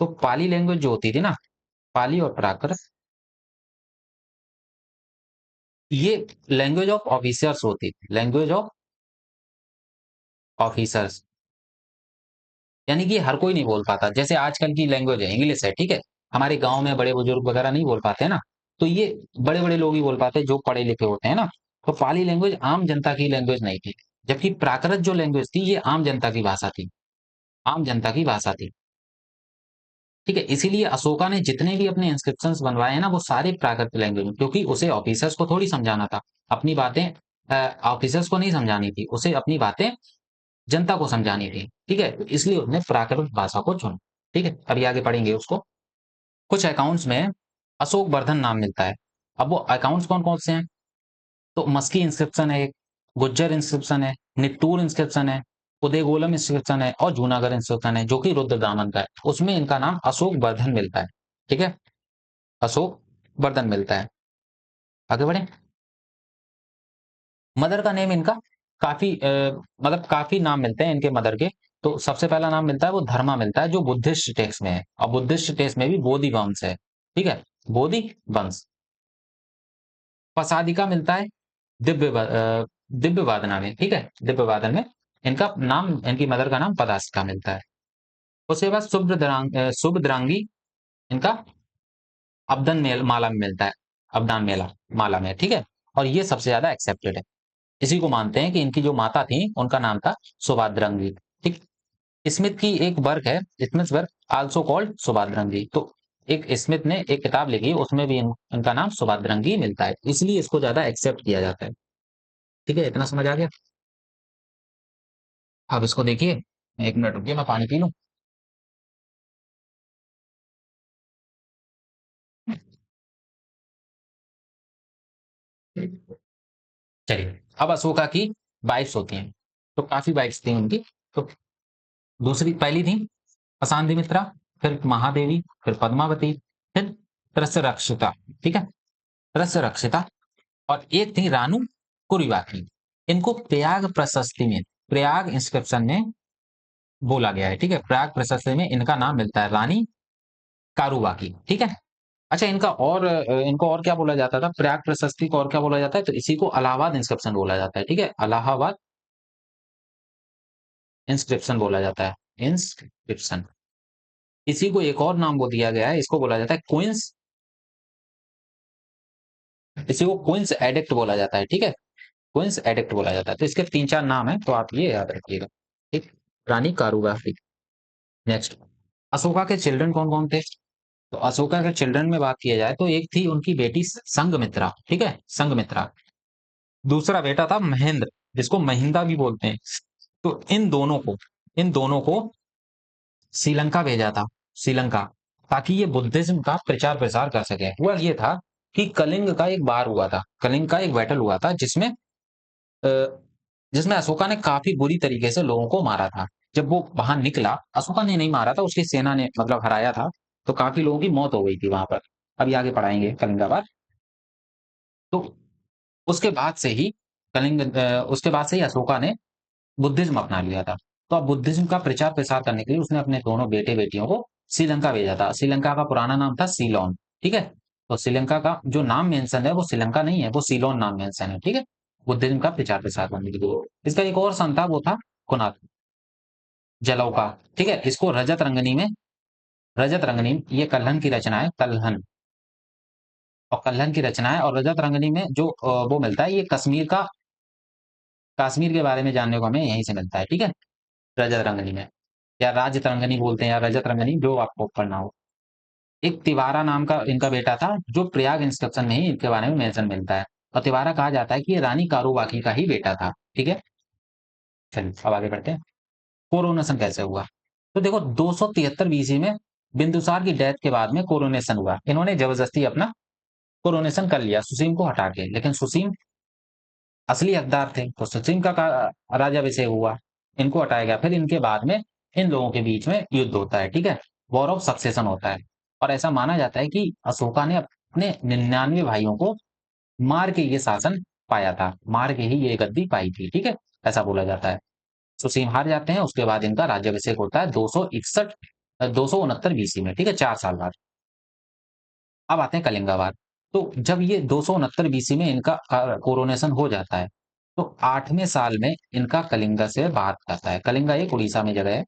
तो पाली लैंग्वेज जो होती थी ना, पाली और प्राकृत, ये लैंग्वेज ऑफ ऑफिसर्स होती थी, लैंग्वेज ऑफ ऑफिसर्स। यानी कि हर कोई नहीं बोल पाता, जैसे आजकल की लैंग्वेज है इंग्लिश है, ठीक है। हमारे गांव में बड़े बुजुर्ग वगैरह नहीं बोल पाते ना, तो ये बड़े बड़े लोग ही बोल पाते हैं जो पढ़े लिखे होते हैं ना। तो पाली लैंग्वेज आम जनता की लैंग्वेज नहीं थी, जबकि प्राकृत जो लैंग्वेज थी ये आम जनता की भाषा थी, आम जनता की भाषा थी, ठीक है। इसीलिए अशोका ने जितने भी अपने इंस्क्रिप्शन बनवाए हैं ना, वो सारे प्राकृत लैंग्वेज में, क्योंकि उसे ऑफिसर्स को थोड़ी समझाना था अपनी बातें, ऑफिसर्स को नहीं समझानी थी उसे, अपनी बातें जनता को समझानी थी, ठीक है। तो इसलिए उसने प्राकृत भाषा को चुना, ठीक है। अभी आगे पढ़ेंगे उसको। कुछ अकाउंट्स में अशोक वर्धन नाम मिलता है। अब वो अकाउंट्स कौन कौन से हैं? तो मस्की इंस्क्रिप्शन है एक, गुज्जर इंस्क्रिप्शन है, निट्टूर इंस्क्रिप्शन है, उदयगोलम इंस्क्रिप्शन है और जूनागढ़ इंस्क्रिप्शन है जो कि रुद्रदामन का है। उसमें इनका नाम अशोक वर्धन मिलता है, ठीक है। अशोक वर्धन मिलता है। आगे बढ़े। मदर का नेम इनका काफी मतलब काफी नाम मिलते हैं इनके मदर के। तो सबसे पहला नाम मिलता है वो धर्मा मिलता है, जो बुद्धिस्ट टेक्स्ट में है, और बुद्धिस्ट टेक्स्ट में भी बोधि वंश है, ठीक है, बोधि वंश। पसादिका मिलता है दिव्य वादना में, ठीक है, दिव्य वादन में इनका नाम, इनकी मदर का नाम पदासिका मिलता है। उसके बाद शुभद्रांगी इनका अब्दन मेल माला में मिलता है, अब्दान मेला माला में, ठीक है। और ये सबसे ज्यादा एक्सेप्टेड है। इसी को मानते हैं कि इनकी जो माता थी उनका नाम था सुभाद्रंगी, ठीक। स्मिथ की एक वर्क है, स्मिथ वर्क आल्सो कॉल्ड सुभाद्रंगी। तो एक स्मिथ ने एक किताब लिखी, उसमें भी इनका नाम सुभाद्रंगी मिलता है, इसलिए इसको ज्यादा एक्सेप्ट किया जाता है, ठीक है। इतना समझ आ गया? अब इसको देखिए, एक मिनट रुकिए मैं पानी पी लूं। चलिए, अब अशोका की वाइफ्स होती हैं। तो काफी वाइफ्स थी उनकी। तो दूसरी, पहली थी अशांतिमित्रा, फिर महादेवी, फिर पद्मावती, फिर त्रस्यरक्षिता, ठीक है, त्रस्यरक्षिता। और एक थी रानू कुरीवाकी। इनको प्रयाग प्रशस्ति में, प्रयाग इंस्क्रिप्शन में बोला गया है, ठीक है। प्रयाग प्रशस्ति में इनका नाम मिलता है रानी कारुबाकी, ठीक है। अच्छा, इनको और क्या बोला जाता था, प्रयाग प्रशस्ति को और क्या बोला जाता है? तो इसी को इलाहाबाद इंस्क्रिप्शन बोला जाता है, ठीक है, इलाहाबाद इंस्क्रिप्शन बोला जाता है, इंस्क्रिप्शन। इसी को एक और नाम वो दिया गया है, इसको बोला जाता है क्वींस, इसी को क्वींस एडिक्ट बोला जाता है, ठीक है, क्वींस एडिक्ट बोला जाता है। तो इसके तीन चार नाम है, तो आप ये याद रखिएगा, ठीक। रानी कारूबाकी। नेक्स्ट, अशोका के चिल्ड्रन कौन कौन थे? तो अशोका के चिल्ड्रन में बात किया जाए तो एक थी उनकी बेटी संघमित्रा, ठीक है, संघमित्रा। दूसरा बेटा था महेंद्र, जिसको महिंदा भी बोलते हैं। तो इन दोनों को श्रीलंका भेजा था, श्रीलंका। ताकि ये बुद्धिज्म का प्रचार प्रसार कर सके। हुआ ये था कि कलिंग का एक वार हुआ था, कलिंग का एक बैटल हुआ था जिसमें अशोका ने काफी बुरी तरीके से लोगों को मारा था। जब वो बाहर निकला, अशोका ने नहीं मारा था, उसकी सेना ने मतलब हराया था, तो काफी लोगों की मौत हो गई थी वहां पर। अभी आगे पढ़ाएंगे कलिंग का वार। तो उसके बाद से ही उसके बाद से ही अशोका ने बुद्धिज्म अपना लिया था। तो अब बुद्धिज्म का प्रचार प्रसार करने के लिए उसने अपने दोनों बेटे बेटियों को श्रीलंका भेजा था। श्रीलंका का पुराना नाम था सीलोन। ठीक है। तो श्रीलंका का जो नाम मेंशन है वो श्रीलंका नहीं है, वो सीलोन नाम मेंशन है। ठीक है। बुद्धिज्म का प्रचार प्रसार करने के लिए इसका एक और सन था, वो था कुनात जलौका। ठीक है। इसको रजत रंगनी, ये कल्हन की रचना है, कल्हन। और कल्हन की रचना है, और रजत रंगनी में जो वो मिलता है, ये कश्मीर के बारे में जानने को हमें यहीं से मिलता है। ठीक है। रजत रंगनी में, या राज तरंगनी बोलते हैं, या रजत रंगनी, जो आपको पढ़ना हो। एक तिवारा नाम का इनका बेटा था, जो प्रयाग इंस्क्रिप्शन में ही इनके बारे में मेंशन मिलता है। और तिवारा कहा जाता है कि ये रानी कारोबाकी का ही बेटा था। ठीक है। चलिए अब आगे बढ़ते हैं। कोरोनेशन कैसे हुआ? तो देखो, 273 बीसी में बिंदुसार की डेथ के बाद में कोरोनेशन हुआ। इन्होंने जबरदस्ती अपना कोरोनेशन कर लिया सुसीम को हटा के, लेकिन सुसीम असली हकदार थे, तो सुसीम का राज्याभिषेक हुआ, इनको हटाया गया। फिर इनके बाद में इन लोगों के बीच में युद्ध होता है। ठीक है। वॉर ऑफ सक्सेशन होता है। और ऐसा माना जाता है कि अशोका ने अपने 99 भाइयों को मार के ये शासन पाया था, मार के ही ये गद्दी पाई थी। ठीक है। ऐसा बोला जाता है। सुसीम हार जाते हैं, उसके बाद इनका राज्याभिषेक होता है 269 बीसी में। ठीक है। 4 साल बाद। अब आते हैं कलिंगावार। तो जब ये 269 बीसी में इनका कोरोनेशन हो जाता है, तो 8वें साल में इनका कलिंगा से बात करता है। कलिंगा एक उड़ीसा में जगह है।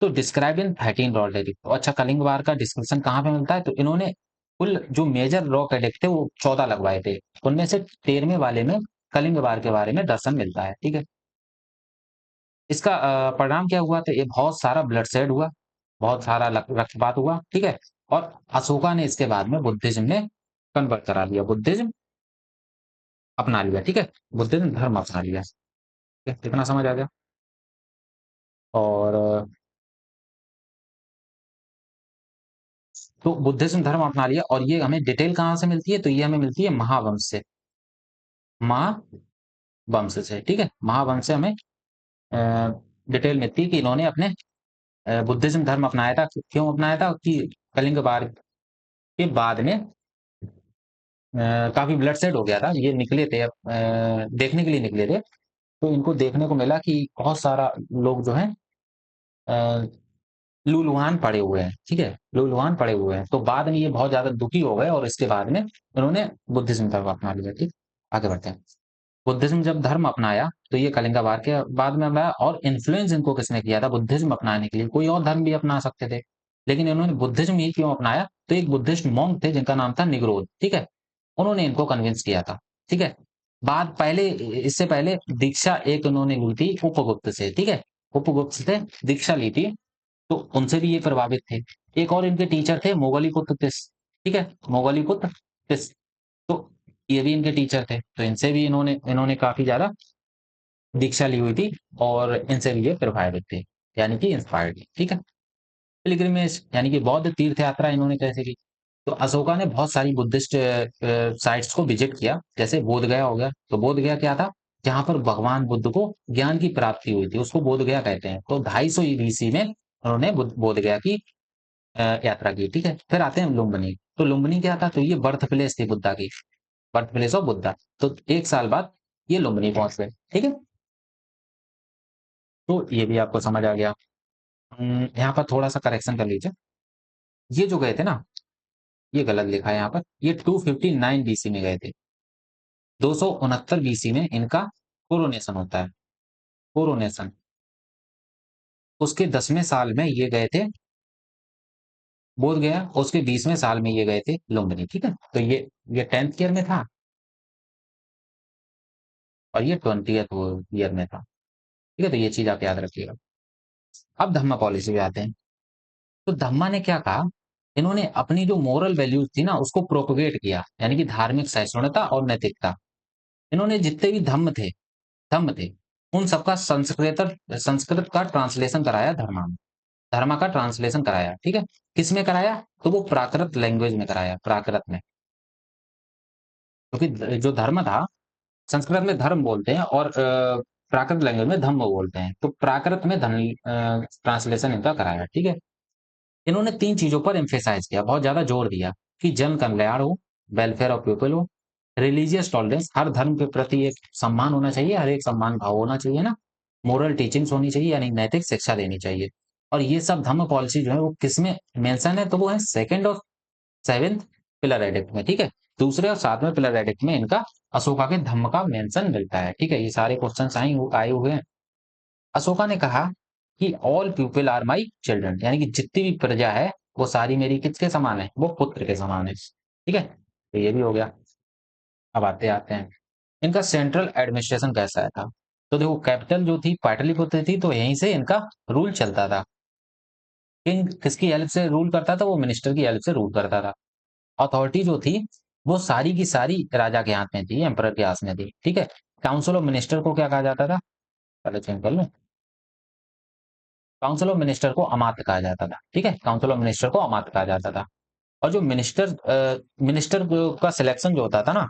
तो डिस्क्राइब इन 13 रॉक एडिक्ट। तो अच्छा, कलिंगवार का डिस्क्रिप्शन कहाँ पे मिलता है? तो इन्होंने कुल जो मेजर रॉक एडिक्ट थे वो 14 लगवाए थे। उनमें से 13वें वाले में कलिंगवार के बारे में दर्शन मिलता है। ठीक है। इसका परिणाम क्या हुआ? तो ये बहुत सारा ब्लडशेड हुआ, बहुत सारा रक्तपात हुआ। ठीक है। और अशोका ने इसके बाद में बुद्धिज्म में कन्वर्ट करा लिया, बुद्धिज्म अपना लिया। ठीक है। बुद्धिज्म धर्म अपना लिया। ठीक है, इतना समझ आ गया। और तो बुद्धिज्म धर्म अपना लिया, और ये हमें डिटेल कहाँ से मिलती है? तो ये हमें मिलती है महावंश से, महावंश से। ठीक है। महावंश से हमें डिटेल मिलती है कि इन्होंने अपने बुद्धिज्म धर्म अपनाया था। क्यों अपनाया था? कि कलिंग वार के बाद में काफी ब्लडशेड हो गया था, ये निकले थे देखने के लिए निकले थे। तो इनको देखने को मिला कि बहुत सारा लोग जो है लूलुहान पड़े हुए हैं। ठीक है। लूलुहान पड़े हुए हैं, तो बाद में ये बहुत ज्यादा दुखी हो गए, और इसके बाद में उन्होंने बुद्धिज्म धर्म अपना लिया। ठीक। आगे बढ़ते हैं। बुद्धिज्म जब धर्म अपनाया, तो ये कलिंगा वार के बाद में अपनाया। और इन्फ्लुएंस इनको किसने किया था बुद्धिज्म अपनाने के लिए? कोई और धर्म भी अपना सकते थे, लेकिन इन्होंने बुद्धिज्म ही क्यों अपनाया? तो एक बुद्धिस्ट मॉन्क थे जिनका नाम था निग्रोध। ठीक है। उन्होंने इनको कन्विंस किया था। ठीक है। बाद पहले इससे पहले दीक्षा एक उन्होंने ली थी उपगुप्त से। ठीक है। उपगुप्त से दीक्षा ली थी, तो उनसे भी ये प्रभावित थे। एक और इनके टीचर थे मोगलीपुत्र तिस। ठीक है। मोगलीपुत्र तिस, तो ये भी इनके टीचर थे, तो इनसे भी इन्होंने इन्होंने काफी ज्यादा दीक्षा ली हुई थी, और इनसे भी ये प्रभावित थे, यानी कि इंस्पायर्ड। ठीक है। पिलग्रिमेज यानी कि बौद्ध तीर्थ यात्रा इन्होंने कैसे की? तो अशोका ने बहुत सारी बुद्धिस्ट साइट्स को विजिट किया, जैसे बोध गया हो गया। तो बोध गया क्या था? जहां पर भगवान बुद्ध को ज्ञान की प्राप्ति हुई थी, उसको बोध गया कहते हैं। तो 250 बीसी में उन्होंने बोध गया की यात्रा की। ठीक है। फिर आते हैं लुम्बिनी। तो लुम्बिनी क्या था? तो ये बर्थ प्लेस थी बुद्धा की, बर्थ प्लेस ऑफ बुद्धा। तो 1 साल बाद ये लुम्बिनी पहुंच गए। ठीक है। तो ये भी आपको समझ आ गया। यहाँ पर थोड़ा सा करेक्शन कर लीजिए। ये जो गए थे ना, ये गलत लिखा है यहाँ पर, ये 259 बीसी में गए थे। 269 बीसी में इनका कोरोनेशन होता है, कोरोनेशन। उसके 10वें साल में ये गए थे बोध गया, उसके 20वें साल में ये गए थे लुम्बिनी। ठीक है। तो ये 10th ईयर में था, और ये 20th ईयर में था। ठीक है। तो ये चीज आप याद रखिएगा। अब धम्मा पॉलिसी पे आते हैं। तो धम्मा ने क्या कहा? इन्होंने अपनी जो मोरल वैल्यूज थी ना, उसको प्रोपोगेट किया, यानी कि धार्मिक सहिष्णुता और नैतिकता। इन्होंने जितने भी धम्म थे, उन सबका संस्कृत का ट्रांसलेशन कराया धर्मा में। धर्म का ट्रांसलेशन कराया, ठीक है। किसमें कराया? तो वो प्राकृत लैंग्वेज में कराया, प्राकृत में। क्योंकि जो धर्म था, संस्कृत में धर्म बोलते हैं और प्राकृत लैंग्वेज में धम्म बोलते हैं, तो प्राकृत में धन ट्रांसलेशन इनका कराया, ठीक है। इन्होंने तीन चीजों पर एम्फेसाइज किया, बहुत ज्यादा जोर दिया कि जन कल्याण हो, वेलफेयर ऑफ पीपल हो, रिलीजियस टॉलरेंस, हर धर्म के प्रति एक सम्मान होना चाहिए, हर एक सम्मान भाव होना चाहिए ना, मोरल टीचिंग्स होनी चाहिए, यानी नैतिक शिक्षा देनी चाहिए। और ये सब धम्म पॉलिसी जो है वो किसमें मेंशन है? तो वो है सेकंड और सेवेंथ पिलर एडिक्ट में, ठीक है। दूसरे और सातवें पिलर एडिक्ट में इनका अशोका के धम्म का मेंशन मिलता है, ठीक है। ये सारे क्वेश्चन आए हुए हैं। अशोका ने कहा कि all people are my children, यानी कि जितनी भी प्रजा है वो सारी मेरी किसके समान है? वो पुत्र के समान है, ठीक है। तो ये भी हो गया। अब आते आते हैं इनका सेंट्रल एडमिनिस्ट्रेशन कैसा है था। तो देखो, कैपिटल जो थी पाटलिपुत्र थी, तो यहीं से इनका रूल चलता था। किंग किसकी हेल्प से रूल करता था? वो मिनिस्टर की हेल्प से रूल करता था। अथॉरिटी जो थी वो सारी की सारी राजा के हाथ में थी, एम्परर के हाथ में थी, ठीक है। काउंसिल ऑफ मिनिस्टर को क्या कहा जाता था? पहले चेक कर लो। काउंसिल ऑफ मिनिस्टर को अमात्य कहा जाता था, ठीक है। काउंसिल ऑफ मिनिस्टर को अमात्य कहा जाता था। और जो मिनिस्टर का सिलेक्शन जो होता था ना,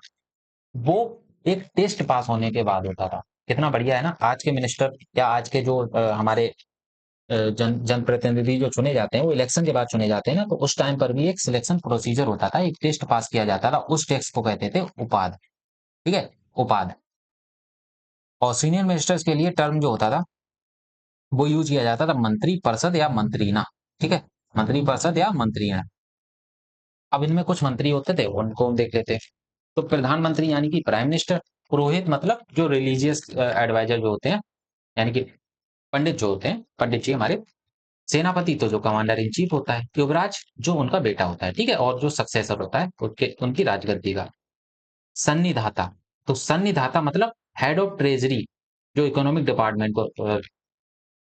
वो एक टेस्ट पास होने के बाद होता था। कितना बढ़िया है ना। आज के मिनिस्टर या आज के जो हमारे जनप्रतिनिधि जो चुने जाते हैं, वो इलेक्शन के बाद चुने जाते हैं ना, तो उस टाइम पर भी एक सिलेक्शन प्रोसीजर होता था, एक टेस्ट पास किया जाता था, उस टेस्ट को कहते थे उपाध, ठीक है। उपाध। और सीनियर मिनिस्टर्स के लिए टर्म जो होता था वो यूज किया जाता था मंत्री परिषद या मंत्रीना, ठीक है। मंत्री परिषद या मंत्रीना। अब इनमें कुछ मंत्री होते थे, उनको हम देख लेते हैं। तो प्रधानमंत्री यानी कि प्राइम मिनिस्टर। पुरोहित मतलब जो रिलीजियस एडवाइजर जो होते हैं, यानी कि पंडित जो होते हैं, पंडित जी हमारे। सेनापति तो जो कमांडर इन चीफ होता है। युवराज जो उनका बेटा होता है, ठीक है, और जो सक्सेसर होता है उनके उनकी राजगद्दी का। सन्निधाता, तो सन्निधाता मतलब हेड ऑफ ट्रेजरी, जो इकोनॉमिक डिपार्टमेंट को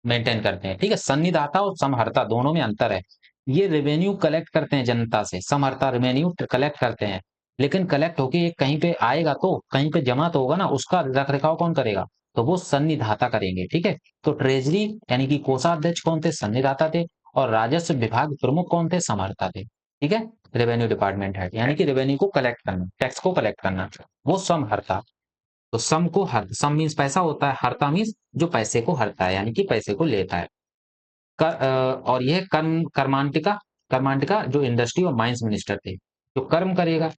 मेंटेन करते हैं, ठीक है। सन्निधाता और समहर्ता दोनों में अंतर है। ये रेवेन्यू कलेक्ट करते हैं जनता से, समहर्ता रेवेन्यू कलेक्ट करते हैं, लेकिन कलेक्ट होके ये कहीं पे आएगा तो कहीं पे जमा तो होगा ना, उसका रख रखाव कौन करेगा? तो वो सन्निधाता करेंगे, ठीक है। तो ट्रेजरी यानी कि कोषाध्यक्ष कौन थे? सन्निधाता थे। और राजस्व विभाग प्रमुख कौन थे? समहर्ता थे, ठीक है। रेवेन्यू डिपार्टमेंट है, यानी कि रेवेन्यू को कलेक्ट करना, टैक्स को कलेक्ट करना, वो समहर्ता। तो सम को हर, सम मीन्स पैसा होता है, हरता मीन्स जो पैसे को हरता है, यानी कि पैसे को लेता है। और यह कर्मांटिका, कर्मांटिका जो इंडस्ट्री और माइंस मिनिस्टर थे, जो कर्म करेगा।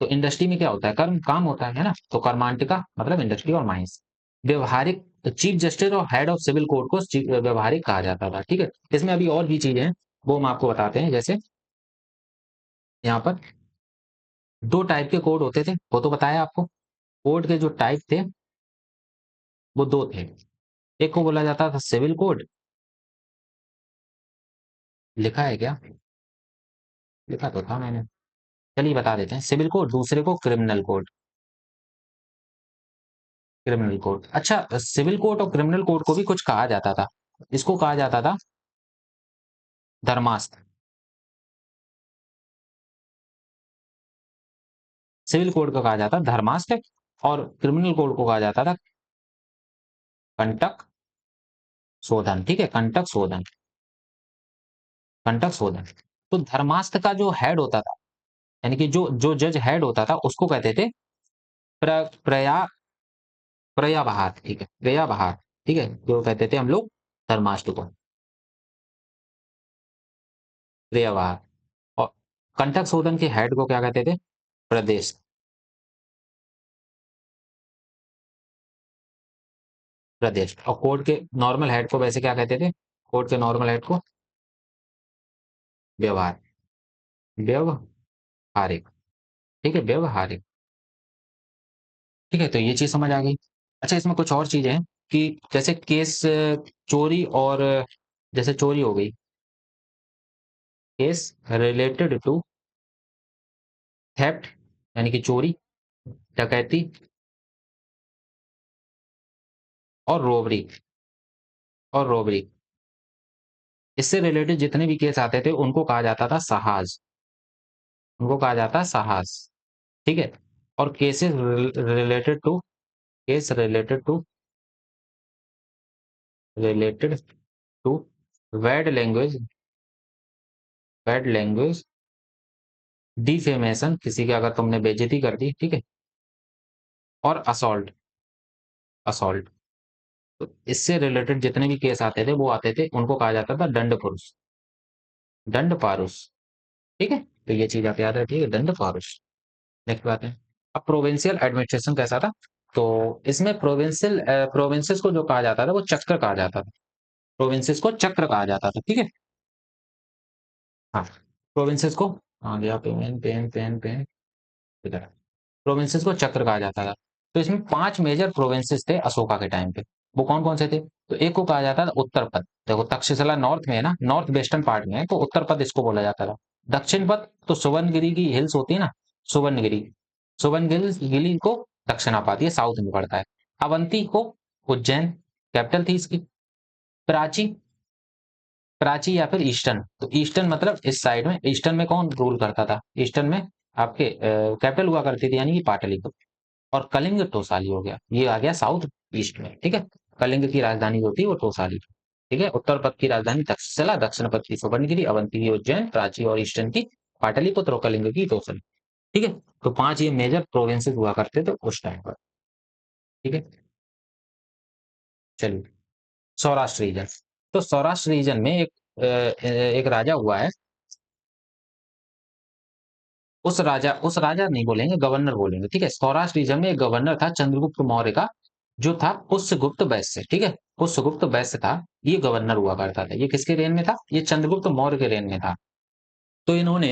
तो इंडस्ट्री में क्या होता है? कर्म, काम होता है ना। तो कर्मांटिका मतलब इंडस्ट्री और माइंस। व्यवहारिक, चीफ जस्टिस और हेड ऑफ सिविल कोर्ट को व्यवहारिक कहा जाता था, ठीक है। इसमें अभी और भी चीजें हैं, वो हम आपको बताते हैं। जैसे यहाँ पर दो टाइप के कोड होते थे, वो तो बताया आपको। कोड के जो टाइप थे वो दो थे। एक को बोला जाता था सिविल कोड। लिखा है क्या? लिखा तो था मैंने। चलिए बता देते हैं, सिविल कोड, दूसरे को क्रिमिनल कोड। क्रिमिनल कोड, अच्छा। सिविल कोड और क्रिमिनल कोड को भी कुछ कहा जाता था। इसको कहा जाता था धर्मास्त्र। सिविल कोड को कहा जाता धर्मास्त्र, और क्रिमिनल कोड को कहा जाता था कंटक शोधन, ठीक है। कंटक शोधन, कंटक शोधन। तो धर्मास्त्र का जो हेड होता था, यानी कि जो जो जज हेड होता था, उसको कहते थे प्र, प्रया प्रयाबहार, ठीक है, प्रयाबहार, ठीक है। जो कहते थे हम लोग धर्मास्त्र को प्रयाबहार। और कंटक शोधन के हेड को क्या कहते थे? प्रदेश, प्रदेश। और कोर्ट के नॉर्मल हेड को वैसे क्या कहते थे? कोर्ट के नॉर्मल हेड को व्यवहार, व्यवहारिक, ठीक है, व्यवहारिक, ठीक है। तो ये चीज समझ आ गई। अच्छा, इसमें कुछ और चीजें हैं कि जैसे केस चोरी और जैसे चोरी हो गई, केस रिलेटेड टू थेफ्ट, यानी कि चोरी, डकैती और रोबरी, और रोबरी, इससे रिलेटेड जितने भी केस आते थे उनको कहा जाता था सहाज, उनको कहा जाता है सहाज, ठीक है। और cases related to, case related to, related to bad language, bad language, defamation, किसी की अगर तुमने बेइज्जती कर दी, ठीक है, और असॉल्ट, असॉल्ट। तो इससे रिलेटेड जितने भी केस आते थे वो आते थे, उनको कहा जाता था दंड पुरुष, दंड पारुष। ठीक है, तो ये चीज आप याद रखिए, दंड पारुष। नेक्स्ट बात है, अब प्रोविंशियल एडमिनिस्ट्रेशन कैसा था? तो इसमें प्रोविंशियल प्रोविंसेस को जो कहा जाता था वो चक्र कहा जाता था, प्रोविंसेस को चक्र कहा जाता था, ठीक है। हाँ, प्रोविंसेस को, आ गया पेन पेन पेन पेन, इधर, प्रोविंसेस को चक्र कहा जाता था। तो इसमें 5 मेजर प्रोविंसेस थे अशोका के टाइम पे। वो कौन-कौन से थे? तो एक को कहा जाता था उत्तर पथ। देखो तक्षशिला नॉर्थ में है ना, नॉर्थ वेस्टर्न पार्ट में है, तो उत्तर पथ इसको बोला जाता था। दक्षिण पथ तो सुवर्णगिरी की हिल्स होती है ना, सुवर्णगिरी, सुवर्णगिरी को दक्षिणापात, ये साउथ में पड़ता है। अवंती को उज्जैन कैपिटल थी इसकी। प्राची, प्राची या फिर ईस्टर्न, तो ईस्टर्न मतलब इस साइड में, ईस्टर्न में कौन रूल करता था? ईस्टर्न में आपके कैपिटल हुआ करती थी, यानी कि पाटलिपुत्र। और कलिंग तोसाली हो गया, ये आ गया साउथ ईस्ट में, ठीक है। कलिंग की राजधानी होती है वो तोसाली, ठीक है। उत्तर पथ की राजधानी तक्षशिला, दक्षिण पथ की सुवर्णगिरी, अवंती की उज्जैन, प्राची और ईस्टर्न की पाटलिपुत्र और कलिंग की तोसाली, ठीक है। तो 5 ये मेजर प्रोविंसेस हुआ करते थे उस टाइम पर, ठीक है। चलिए, सौराष्ट्र रीजन। तो सौराष्ट्र रीजन में एक राजा हुआ है। उस राजा नहीं बोलेंगे, गवर्नर बोलेंगे, ठीक है। सौराष्ट्र रीजन में एक गवर्नर था चंद्रगुप्त मौर्य का, जो था पुष्यगुप्त वैश्य, ठीक है। पुष्यगुप्त वैश्य था, ये गवर्नर हुआ करता था। ये किसके रेन में था? ये चंद्रगुप्त मौर्य के रेन में था। तो इन्होंने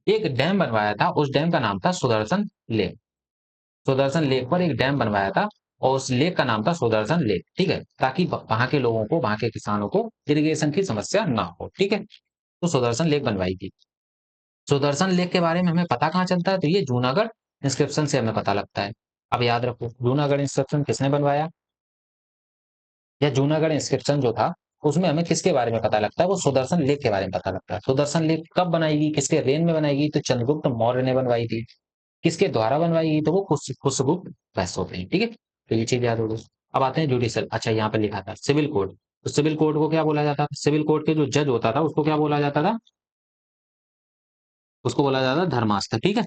एक डैम बनवाया था, उस डैम का नाम था सुदर्शन लेक। सुदर्शन लेक पर एक डैम बनवाया था, और उस लेक का नाम था सुदर्शन लेक, ठीक है, ताकि वहां के लोगों को, वहां के किसानों को इरिगेशन की समस्या ना हो, ठीक है। तो सुदर्शन लेक बनवाई थी। सुदर्शन लेक के बारे में हमें पता कहाँ चलता है? तो ये जूनागढ़ इंस्क्रिप्शन से हमें पता लगता है। अब याद रखो, जूनागढ़ इंस्क्रिप्शन किसने बनवाया, या जूनागढ़ इंस्क्रिप्शन जो था, उसमें हमें किसके बारे में पता लगता है? वो सुदर्शन लेक के बारे में पता लगता है। सुदर्शन लेक कब बनाएगी, किसके रेन में बनाएगी? तो चंद्रगुप्त मौर्य ने बनवाई थी। किसके द्वारा बनवाई गई? तो वो कुशगुप्त वैश्य होते हैं, ठीक है। तो ये चीज याद होगी। अब आते हैं जुडिशल, अच्छा यहाँ पे लिखा था सिविल कोड। तो सिविल कोड को क्या बोला जाता था? सिविल कोड के जो जज होता था उसको क्या बोला जाता था? उसको बोला जाता था धर्मास्त्र, ठीक है।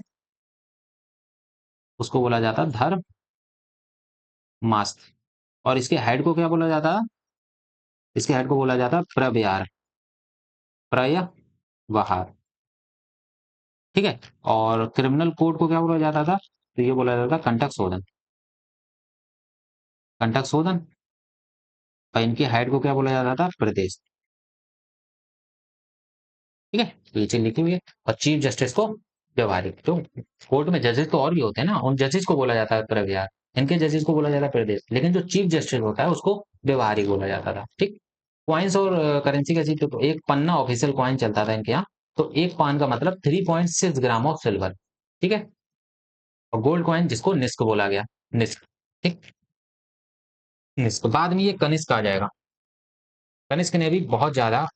उसको बोला जाता धर्मास्त्र। और इसके हेड को क्या बोला जाता? इसके हेड को बोला जाता प्रविहार, प्रयवहार, ठीक है। और क्रिमिनल कोड को क्या बोला जाता था? तो ये बोला जाता था कंटक शोधन, कंटक शोधन। और इनके हेड को क्या बोला जाता था? प्रदेश, ठीक है। तो ये चीज लिखी हुई है। और चीफ जस्टिस को व्यवहारिक, जो कोर्ट में जजेस तो और भी होते हैं ना, उन जजेस को बोला जाता है प्रविहार, इनके जजेस को बोला जाता है प्रदेश, लेकिन जो चीफ जस्टिस होता है उसको व्यवहारिक बोला जाता था, ठीक। कॉइन्स और करेंसी का चीज, तो एक पन्ना ऑफिशियल कॉइन चलता था इनके यहाँ। तो एक पान का मतलब 3.6 ग्राम ऑफ सिल्वर, ठीक है। और गोल्ड कॉइन जिसको निस्क बोला गया, निस्क, ठीक। निस्क बाद में ये कनिष्क आ जाएगा। कनिष्क ने भी बहुत ज्यादा,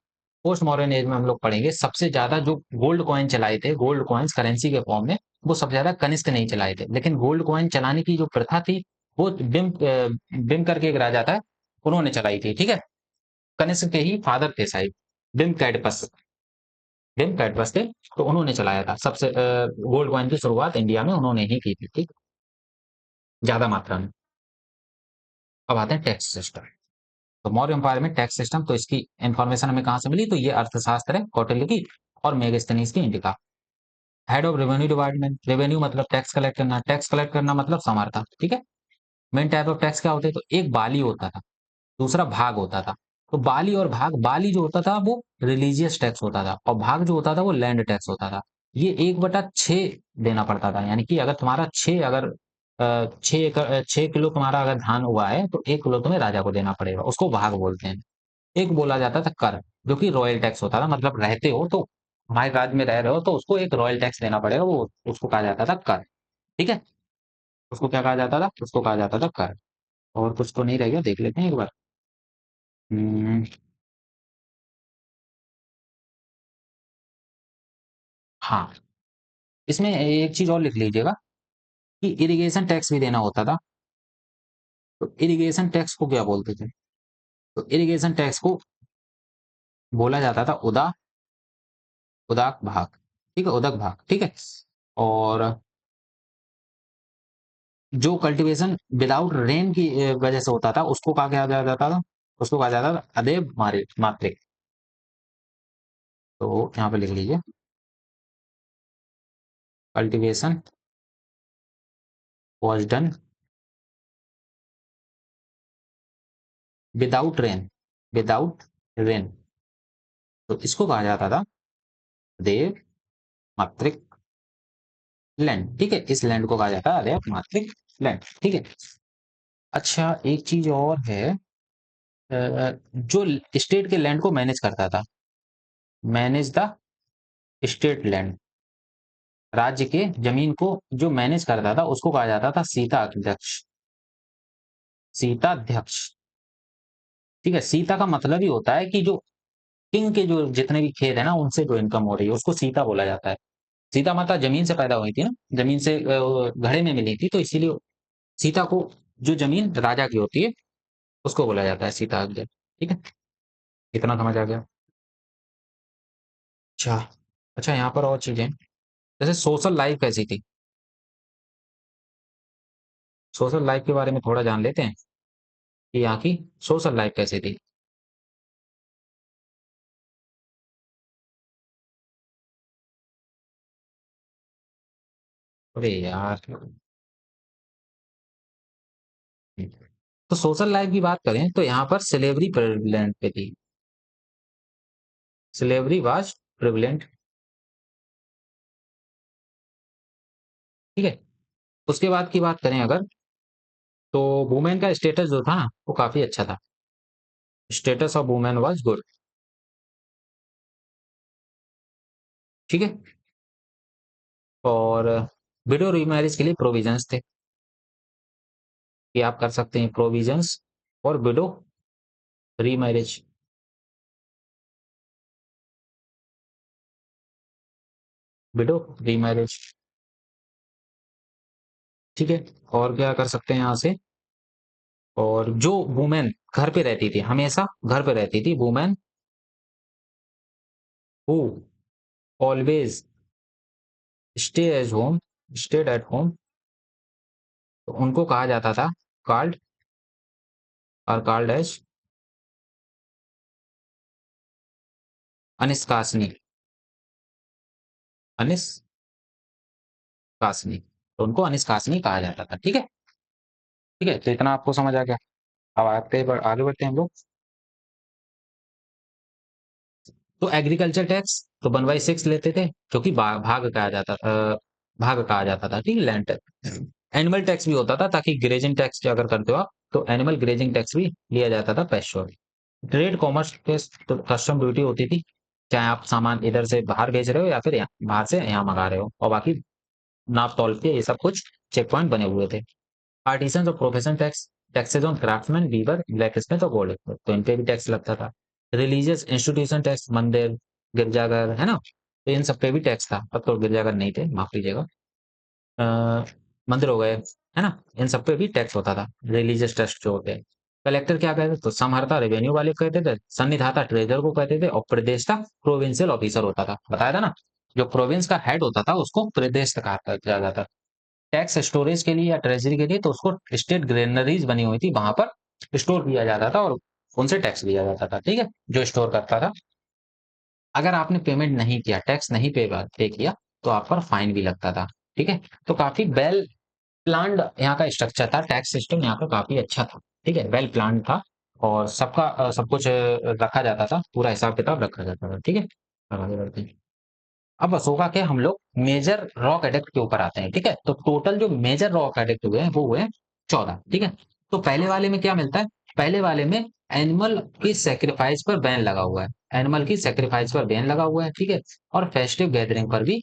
पोस्ट मॉडर्न एज में हम लोग पढ़ेंगे, सबसे ज्यादा जो गोल्ड कॉइन चलाए थे, गोल्ड कॉइन्स करेंसी के फॉर्म में, वो सबसे ज्यादा कनिष्क नहीं चलाए थे। लेकिन गोल्ड कॉइन चलाने की जो प्रथा थी, वो बिम करके एक राजा था, उन्होंने चलाई थी, ठीक है। कनिष्क के ही फादर थे शायद, बिम कैडपस, बिम कैडपस थे। तो उन्होंने चलाया था सबसे, गोल्ड कॉइन की शुरुआत इंडिया में उन्होंने ही की थी, ठीक, ज्यादा मात्रा में। अब आते हैं टैक्स सिस्टम। तो मौर्य एम्पायर में टैक्स सिस्टम, तो इसकी इंफॉर्मेशन हमें कहाँ से मिली? तो ये अर्थशास्त्र है कौटिल्य की, और मेगस्थनीज की indica. Head of revenue department, revenue मतलब टैक्स कलेक्ट करना, टैक्स कलेक्ट करना मतलब समर्था, ठीक है। मेन टाइप ऑफ टैक्स क्या होते हैं? तो एक बाली होता था, दूसरा भाग होता था। तो बाली और भाग, बाली जो होता था वो रिलीजियस टैक्स होता था, और भाग जो होता था वो लैंड टैक्स होता था। ये 1/6 देना पड़ता था, यानी कि अगर तुम्हारा 6, अगर 6 किलो तुम्हारा अगर धान हुआ है, तो 1 किलो तुम्हें राजा को देना पड़ेगा, उसको भाग बोलते हैं। एक बोला जाता था कर, जो कि रॉयल टैक्स होता था, मतलब रहते हो तो, हमारे राज्य में रह रहे हो तो उसको एक रॉयल टैक्स देना पड़ेगा, वो उसको कहा जाता था कर, ठीक है। उसको क्या कहा जाता था? उसको कहा जाता था कर। और कुछ तो नहीं रह गया, देख लेते हैं एक बार। हम्म, हाँ, इसमें एक चीज और लिख लीजिएगा, कि इरिगेशन टैक्स भी देना होता था। तो इरिगेशन टैक्स को क्या बोलते थे? तो इरिगेशन टैक्स को बोला जाता था उदाक भाग, ठीक है, उदक भाग, ठीक है। और जो कल्टीवेशन विदाउट रेन की वजह से होता था उसको कहा कहा जाता था, उसको कहा जाता था अदेब मात्रिक। तो यहाँ पे लिख लीजिए, cultivation was done without rain, without rain. तो इसको कहा जाता था अदेब मात्रिक लैंड, ठीक है, इस लैंड को कहा जाता है अदेब मात्रिक लैंड, ठीक है। अच्छा, एक चीज और है, जो स्टेट के लैंड को मैनेज करता था, मैनेज द स्टेट लैंड, राज्य के जमीन को जो मैनेज करता था उसको कहा जाता था सीता अध्यक्ष, सीता अध्यक्ष, ठीक है। सीता का मतलब ही होता है कि जो किंग के जो जितने भी खेत है ना उनसे जो इनकम हो रही है उसको सीता बोला जाता है। सीता माता जमीन से पैदा हुई थी ना, जमीन से घड़े में मिली थी, तो इसीलिए सीता को जो जमीन राजा की होती है उसको बोला जाता है सीता अध्यक्ष, ठीक है। इतना समझ आ गया। अच्छा, अच्छा, यहाँ पर और चीजें, जैसे सोशल लाइफ कैसी थी, सोशल लाइफ के बारे में थोड़ा जान लेते हैं कि यहाँ की सोशल लाइफ कैसी थी। अरे यार, तो सोशल लाइफ की बात करें तो यहाँ पर स्लेवरी प्रेवलेंट पे थी, स्लेवरी वाज प्रेवलेंट, ठीक है। उसके बाद की बात करें अगर, तो वुमेन का स्टेटस जो था ना वो काफी अच्छा था, status of women was good, ठीक है। और विडो रीमैरिज के लिए प्रोविजंस थे कि आप कर सकते हैं प्रोविजंस और विडो रीमैरिज, विडो रीमैरिज, ठीक है। और क्या कर सकते हैं यहाँ से, और जो वुमेन घर पे रहती थी, हमेशा घर पे रहती थी, women who always stay age home, stayed at home, तो उनको कहा जाता था कॉल्ड, और कॉल्ड एज अनिष्कासनी, अनिष्कासनी, तो उनको अनिष्कासनी कहा जाता था, ठीक है। ठीक है, तो इतना आपको समझ आ गया। अब आगे बढ़ते हैं हम लोग। तो एग्रीकल्चर टैक्स तो 1/6 लेते थे, जो कि भाग कहा जाता था, भाग कहा जाता था, ठीक है, लैंड टैक्स। एनिमल टैक्स भी होता था, ताकि ग्रेजिंग टैक्स अगर करते हो आप तो एनिमल ग्रेजिंग टैक्स भी लिया जाता था पैश्योर। ट्रेड कॉमर्स टैक्स तो कस्टम ड्यूटी होती थी, चाहे आप सामान इधर से बाहर भेज रहे हो या फिर बाहर से यहाँ मंगा रहे हो, और बाकी नाप तौल के ये सब कुछ चेक पॉइंट बने हुए थे। आर्टिसंस और profession tax, taxes on craftsman, weaver, blacksmith और गोल्ड, तो इन पे भी टैक्स लगता था। रिलीजियस इंस्टीट्यूशन टैक्स, मंदिर, गिरजाघर, है ना, तो इन सब पे भी टैक्स था। अब तो गिरजाघर नहीं थे, माफ कीजिएगा, मंदिर हो गए, है ना, इन सब पे भी टैक्स होता था, रिलीजियस ट्रस्ट जो होते हैं। कलेक्टर क्या कहते थे, तो समहर्ता रेवेन्यू वाले को कहते थे, सन्निधाता ट्रेजर को कहते थे, और प्रदेशता प्रोविंशियल ऑफिसर होता था, बताया था ना, जो प्रोविंस का हेड होता था उसको प्रदेश कहा जाता था। टैक्स स्टोरेज के लिए या ट्रेजरी के लिए तो उसको स्टेट ग्रेनरीज बनी हुई थी, वहां पर स्टोर किया जाता था और उनसे टैक्स लिया जाता था, ठीक है, जो स्टोर करता था। अगर आपने पेमेंट नहीं किया, टैक्स नहीं पे किया, तो आप पर फाइन भी लगता था, ठीक है। तो काफी वेल प्लान्ड यहाँ का स्ट्रक्चर था, टैक्स सिस्टम यहाँ का काफी अच्छा था, ठीक है, वेल प्लान्ड था। और सबका सब कुछ रखा जाता था, पूरा हिसाब किताब रखा जाता था, ठीक है। अब आगे बढ़ते हैं। अब अशोका के हम लोग मेजर रॉक एडिक्ट के ऊपर आते हैं, ठीक है। तो टोटल जो मेजर रॉक एडिक्ट हुए हैं वो हुए हैं 14, ठीक है। तो पहले वाले में क्या मिलता है, पहले वाले में एनिमल की सेक्रीफाइस पर बैन लगा हुआ है, एनिमल की सेक्रीफाइस पर बैन लगा हुआ है, ठीक है। और फेस्टिव गैदरिंग पर भी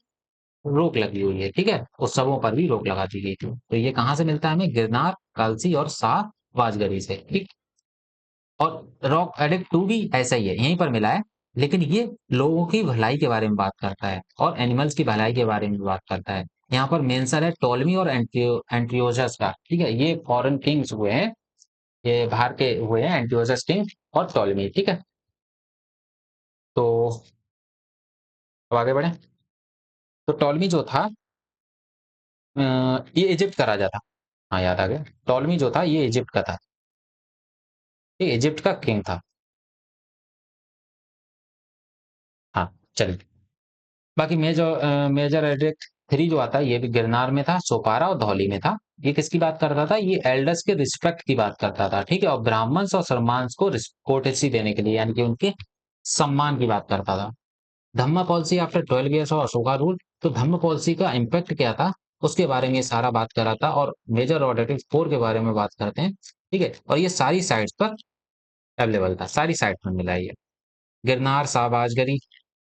रोक लगी हुई है, ठीक है, उत्सवों पर भी रोक लगा दी गई थी। तो ये कहाँ से मिलता है हमें, गिरनार, कलसी और शाह वाजगरी से, ठीक। और रॉक एडिक्ट 2 भी ऐसा ही है, यहीं पर मिला है, लेकिन ये लोगों की भलाई के बारे में बात करता है और एनिमल्स की भलाई के बारे में भी बात करता है। यहाँ पर मेंशन है टोलमी और एंट्रियोजस का, ठीक है, ये फॉरेन किंग्स हुए हैं, ये बाहर के हुए हैं, एंट्रियोजस किंग और टोलमी, ठीक है। तो अब आगे बढ़े। तो टॉलमी जो था ये इजिप्ट का राजा था। हाँ याद आ गया, टॉलमी जो था ये इजिप्ट का था, ये इजिप्ट का किंग था। हाँ चलिए। बाकी मेजर एडिक्ट थ्री जो आता है ये भी गिरनार में था, सोपारा और धौली में था। ये किसकी बात करता था? ये एल्डर्स के रिस्पेक्ट की बात करता था, ठीक है, और ब्राह्मण्स और सरमांस को कोर्टेसी देने के लिए, यानी कि उनके सम्मान की बात करता था। Dhamma policy after 12 years of Ashoka rule. तो धम्म पॉलिसी का इम्पैक्ट क्या था उसके बारे में ये सारा बात कर रहा था, और मेजर ऑडिटिव फोर के बारे में बात करते हैं, ठीक है, और ये सारी साइट्स पर अवेलेबल था, सारी साइट में मिला है ये। गिरनार साबाजगरी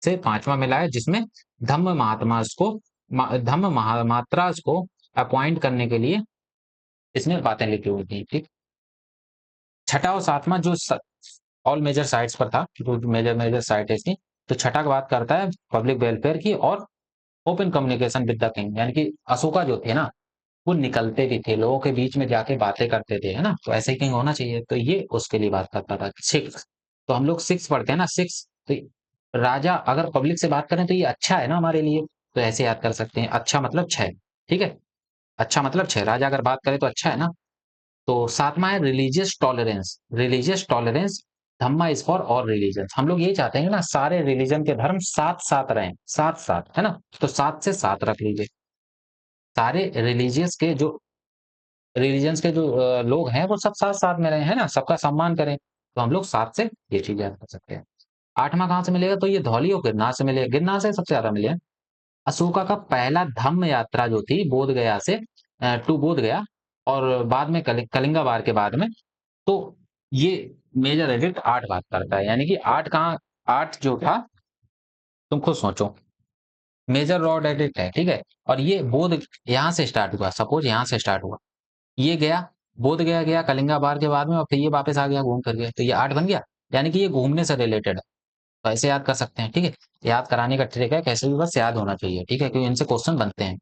से पांचवा मिला है, जिसमें धम्म महात्मा को धम्म महामात्रास को अपॉइंट करने के लिए इसमें बातें लिखी हुई थी, ठीक। छठा और सातवां जो ऑल मेजर साइट्स पर था, जो मेजर मेजर साइट है इसकी, तो छठा की बात करता है पब्लिक वेलफेयर की और open communication with the king, यानी कि अशोका जो थे ना वो निकलते भी थे, लोगों के बीच में जाके बातें करते थे, है ना, तो ऐसे ही किंग होना चाहिए, तो ये उसके लिए बात करता था। सिक्स, तो हम लोग सिक्स पढ़ते हैं ना, सिक्स, तो राजा अगर पब्लिक से बात करें तो ये अच्छा है ना हमारे लिए, तो ऐसे याद कर सकते हैं, अच्छा मतलब छह, ठीक है, अच्छा मतलब छह, राजा अगर बात करे तो अच्छा है ना। तो सातवां है religious tolerance, religious tolerance, Dhamma is for all religion, हम लोग यही चाहते हैं ना सारे रिलीजन के धर्म साथ साथ रहें, साथ साथ, है ना, तो सात से सात रख लीजिए। सारे रिलीजियस के जो रिलीजन्स के जो लोग हैं वो सब साथ साथ में रहे, हैं ना, सबका सम्मान करें, तो हम लोग साथ से ये चीज याद कर सकते हैं। आठवां कहाँ से मिलेगा? तो ये धौली और गिरनार से मिलेगा, गिरनार से सबसे ज्यादा मिले हैं। अशोका का पहला धम्म यात्रा जो थी बोध गया से टू बोध गया, और बाद में कलिंगा वार के बाद में, तो ये मेजर एडिक्ट आठ बात करता है, यानी कि आठ कहाँ, आठ जो था तुम खुद सोचो, मेजर रॉड एडिक्ट है, ठीक है, और ये बोध यहाँ से स्टार्ट हुआ, सपोज यहाँ से स्टार्ट हुआ, ये गया बोध गया, गया कलिंगा बार के बाद में, और फिर ये वापस आ गया घूम कर गया, तो ये आठ बन गया, यानी कि ये घूमने से रिलेटेड है, तो ऐसे याद कर सकते हैं, ठीक है। याद कराने का ट्रिक है, कैसे भी बस याद होना चाहिए, ठीक है, क्योंकि इनसे क्वेश्चन बनते हैं।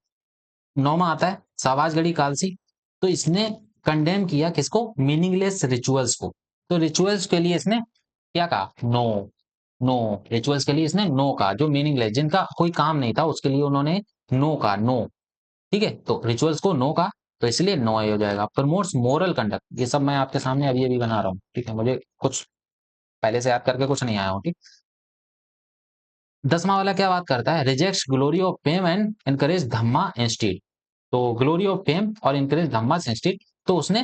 नौवां आता है सावाजगढ़ी कालसी, तो इसने कंडेम किया किसको? मीनिंगलेस रिचुअल्स को, तो रिचुअल्स के लिए इसने क्या कहा? नो, नो, रिचुअल्स के लिए इसने नो कहा, जो मीनिंगलेस जिनका कोई काम नहीं था उसके लिए उन्होंने नो कहा, नो, ठीक है, तो रिचुअल्स को नो का, तो इसलिए नो हो जाएगा। प्रमोट्स मोरल कंडक्ट, ये सब मैं आपके सामने अभी अभी बना रहा हूँ, ठीक है, मुझे कुछ पहले से याद करके कुछ नहीं आया हूँ, ठीक। दसवां वाला क्या बात करता है? Rejects glory of fame and encourage Dhamma instead, तो ग्लोरी ऑफ फेम और एनकरेज धम्मा इंस्टीड, तो उसने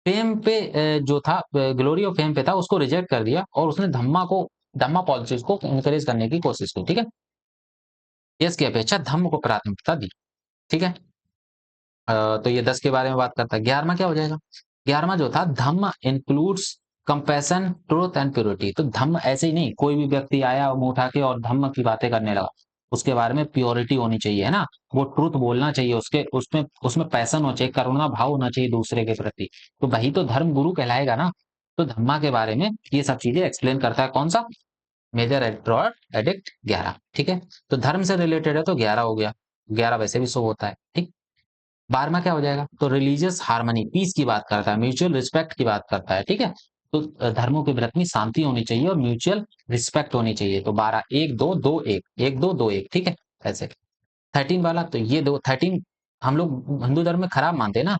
फेम पे जो था ग्लोरी ऑफ फेम पे था उसको रिजेक्ट कर दिया, और उसने धम्मा को, धम्मा पॉलिसीज को एनकरेज करने की कोशिश की, ठीक है, यश की अपेक्षा धम्म को प्राथमिकता दी, ठीक है। तो ये 10 के बारे में बात करता है। 11वां क्या हो जाएगा? 11वां जो था dhamma includes compassion truth and purity, तो धम्म ऐसे ही नहीं कोई भी व्यक्ति आया मुंह उठा के और धम्म की बातें करने लगा, उसके बारे में प्योरिटी होनी चाहिए, है ना, वो ट्रूथ बोलना चाहिए, उसके उसमें उसमें पैशन होना चाहिए, करुणा भाव होना चाहिए दूसरे के प्रति, तो वही तो धर्म गुरु कहलाएगा ना। तो धम्मा के बारे में ये सब चीजें एक्सप्लेन करता है, कौन सा? मेजर एडिक्ट 11, ठीक है, तो धर्म से रिलेटेड है तो 11 हो गया, 11 वैसे भी शो होता है, ठीक। 12वां क्या हो जाएगा? तो रिलीजियस हार्मनी, पीस की बात करता है, म्यूचुअल रिस्पेक्ट की बात करता है, ठीक है, तो धर्मों के प्रति शांति होनी चाहिए और म्यूचुअल रिस्पेक्ट होनी चाहिए, तो 12 एक दो दो एक, एक दो दो एक, ठीक है, ऐसे। 13 वाला, तो ये दो 13 हम लोग हिंदू धर्म में खराब मानते हैं ना,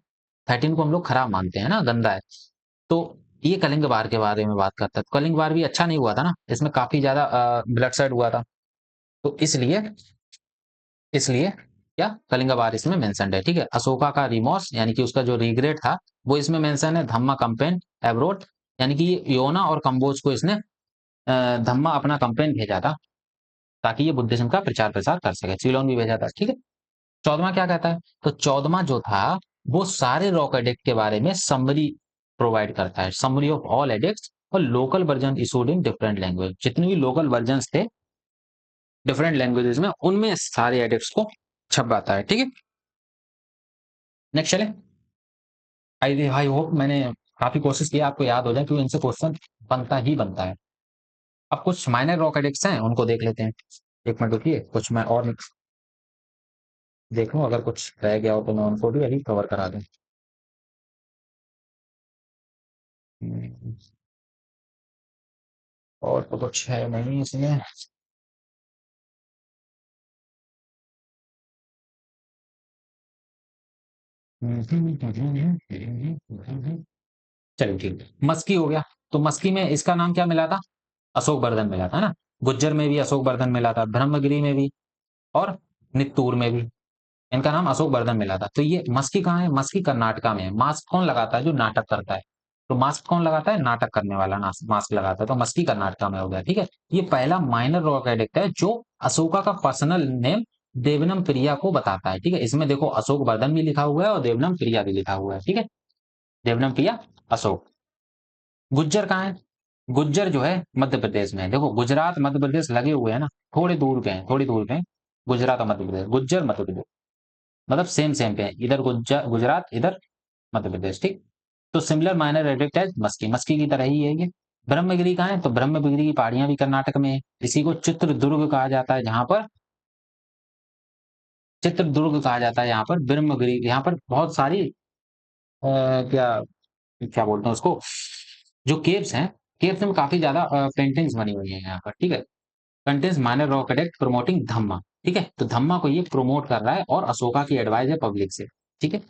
13 को हम लोग खराब मानते हैं ना, गंदा है, तो ये कलिंग वार के बारे में बात करता है, तो कलिंग वार भी अच्छा नहीं हुआ था ना, इसमें काफी ज्यादा ब्लडशेड हुआ था, तो इसलिए इसलिए क्या कलिंगा वार इसमें मेंशन्ड है, ठीक है। अशोका का रिमोर्स, यानी कि उसका जो रिग्रेट था वो इसमें मेंशन है। धम्मा कंपेन एब्रोड, यानी कि योना और कंबोज को इसने धम्मा अपना कंपेन भेजा था ताकि ये बुद्धिज्म का प्रचार प्रसार कर सके, सीलोन भी भेजा था, ठीक है। 14वां क्या कहता है? तो 14वां जो था वो सारे रॉक एडिक्ट के बारे में समरी प्रोवाइड करता है, समरी ऑफ ऑल एडिक्ट्स, और local version issued in different language, जितने भी लोकल वर्जन थे डिफरेंट लैंग्वेजेस में, उनमें सारे एडिक्ट्स को छपवाता है, ठीक है। नेक्स्ट चले। आई आई होप मैंने काफी कोशिश की आपको याद हो जाए, क्योंकि इनसे क्वेश्चन बनता ही बनता है। अब कुछ माइनर रॉक एडिक्ट्स हैं उनको देख लेते हैं, एक मिनट रुकिए, कुछ मैं और देख लूं, अगर कुछ रह गया हो तो मैं उनको भी अभी कवर करा दूं। और तो कुछ है नहीं इसमें। चलिए ठीक है, मस्की हो गया। तो मस्की में इसका नाम क्या मिला था? अशोक वर्धन मिला था ना। गुज्जर में भी अशोक वर्धन मिला था, ब्रह्मगिरी में भी, और नित्तूर में भी इनका नाम अशोक वर्धन मिला था। तो ये मस्की कहाँ है? मस्की कर्नाटका में है। मास्क कौन लगाता है? जो नाटक करता है। तो मास्क कौन लगाता है? नाटक करने वाला मास्क लगाता है। तो मस्की कर्नाटका में हो गया, ठीक है। ये पहला माइनर रॉक एडिक्ट है जो अशोका का पर्सनल नेम देवनम प्रिया को बताता है, ठीक है। इसमें देखो अशोक वर्धन भी लिखा हुआ है और देवनम प्रिया भी लिखा हुआ है, ठीक है। देवनम प्रिया, अशोक। गुज्जर कहाँ है? गुज्जर जो है मध्य प्रदेश में है। देखो गुजरात मध्य प्रदेश लगे हुए हैं ना, थोड़ी दूर पे हैं, थोड़ी दूर पे हैं। गुजरात और मध्य प्रदेश, गुज्जर मध्य प्रदेश, मतलब सेम सेम पे है। इधर गुजरात, इधर मध्य प्रदेश, ठीक। तो सिमिलर माइनर एडिक्ट है मस्की, मस्की की तरह ही है ये। ब्रह्मगिरी कहाँ है? तो ब्रह्मगिरी की पहाड़ियां भी कर्नाटक में है। इसी को चित्रदुर्ग कहा जाता है, जहां पर चित्रदुर्ग कहा जाता है, यहाँ पर ब्रह्मगिरी, यहाँ पर बहुत सारी क्या क्या बोलते हैं उसको, जो केव्स हैं, केव्स में काफी ज्यादा पेंटिंग्स बनी हुई है यहाँ पर, ठीक है। Contains minor rock edict promoting dhamma, ठीक है। तो धम्मा को ये प्रमोट कर रहा है और अशोका की एडवाइस है पब्लिक से, ठीक है।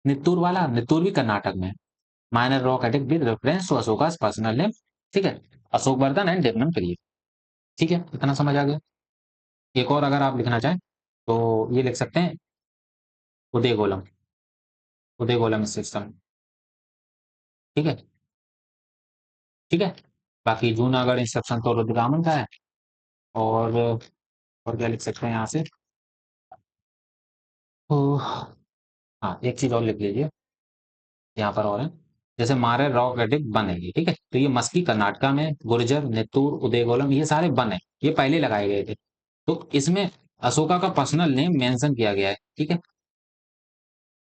नित्तूर वाला, नित्तूर भी कर्नाटक में है। Minor rock edict with reference to Ashoka personal name, ठीक है। अशोक वर्धन एंड डेवनम करिए, ठीक है। इतना समझ आ गया। एक और अगर आप लिखना चाहें तो ये लिख सकते हैं, उदय गोलम, उदय गोलम सिस्टम, ठीक है, ठीक है। बाकी जूनागढ़ इंस्ट्रक्शन तो रुद्ररामन का है। और क्या लिख सकते हैं यहाँ से? तो हाँ, एक चीज और लिख लीजिए यहाँ पर और है, जैसे मारे रॉक एडिक्ट बन है ये, ठीक है। तो ये मस्की कर्नाटका में, गुर्जर, नेतूर, उदयगोलम, ये सारे बन है, ये पहले लगाए गए थे। तो इसमें अशोका का पर्सनल नेम मेंशन किया गया है, ठीक है।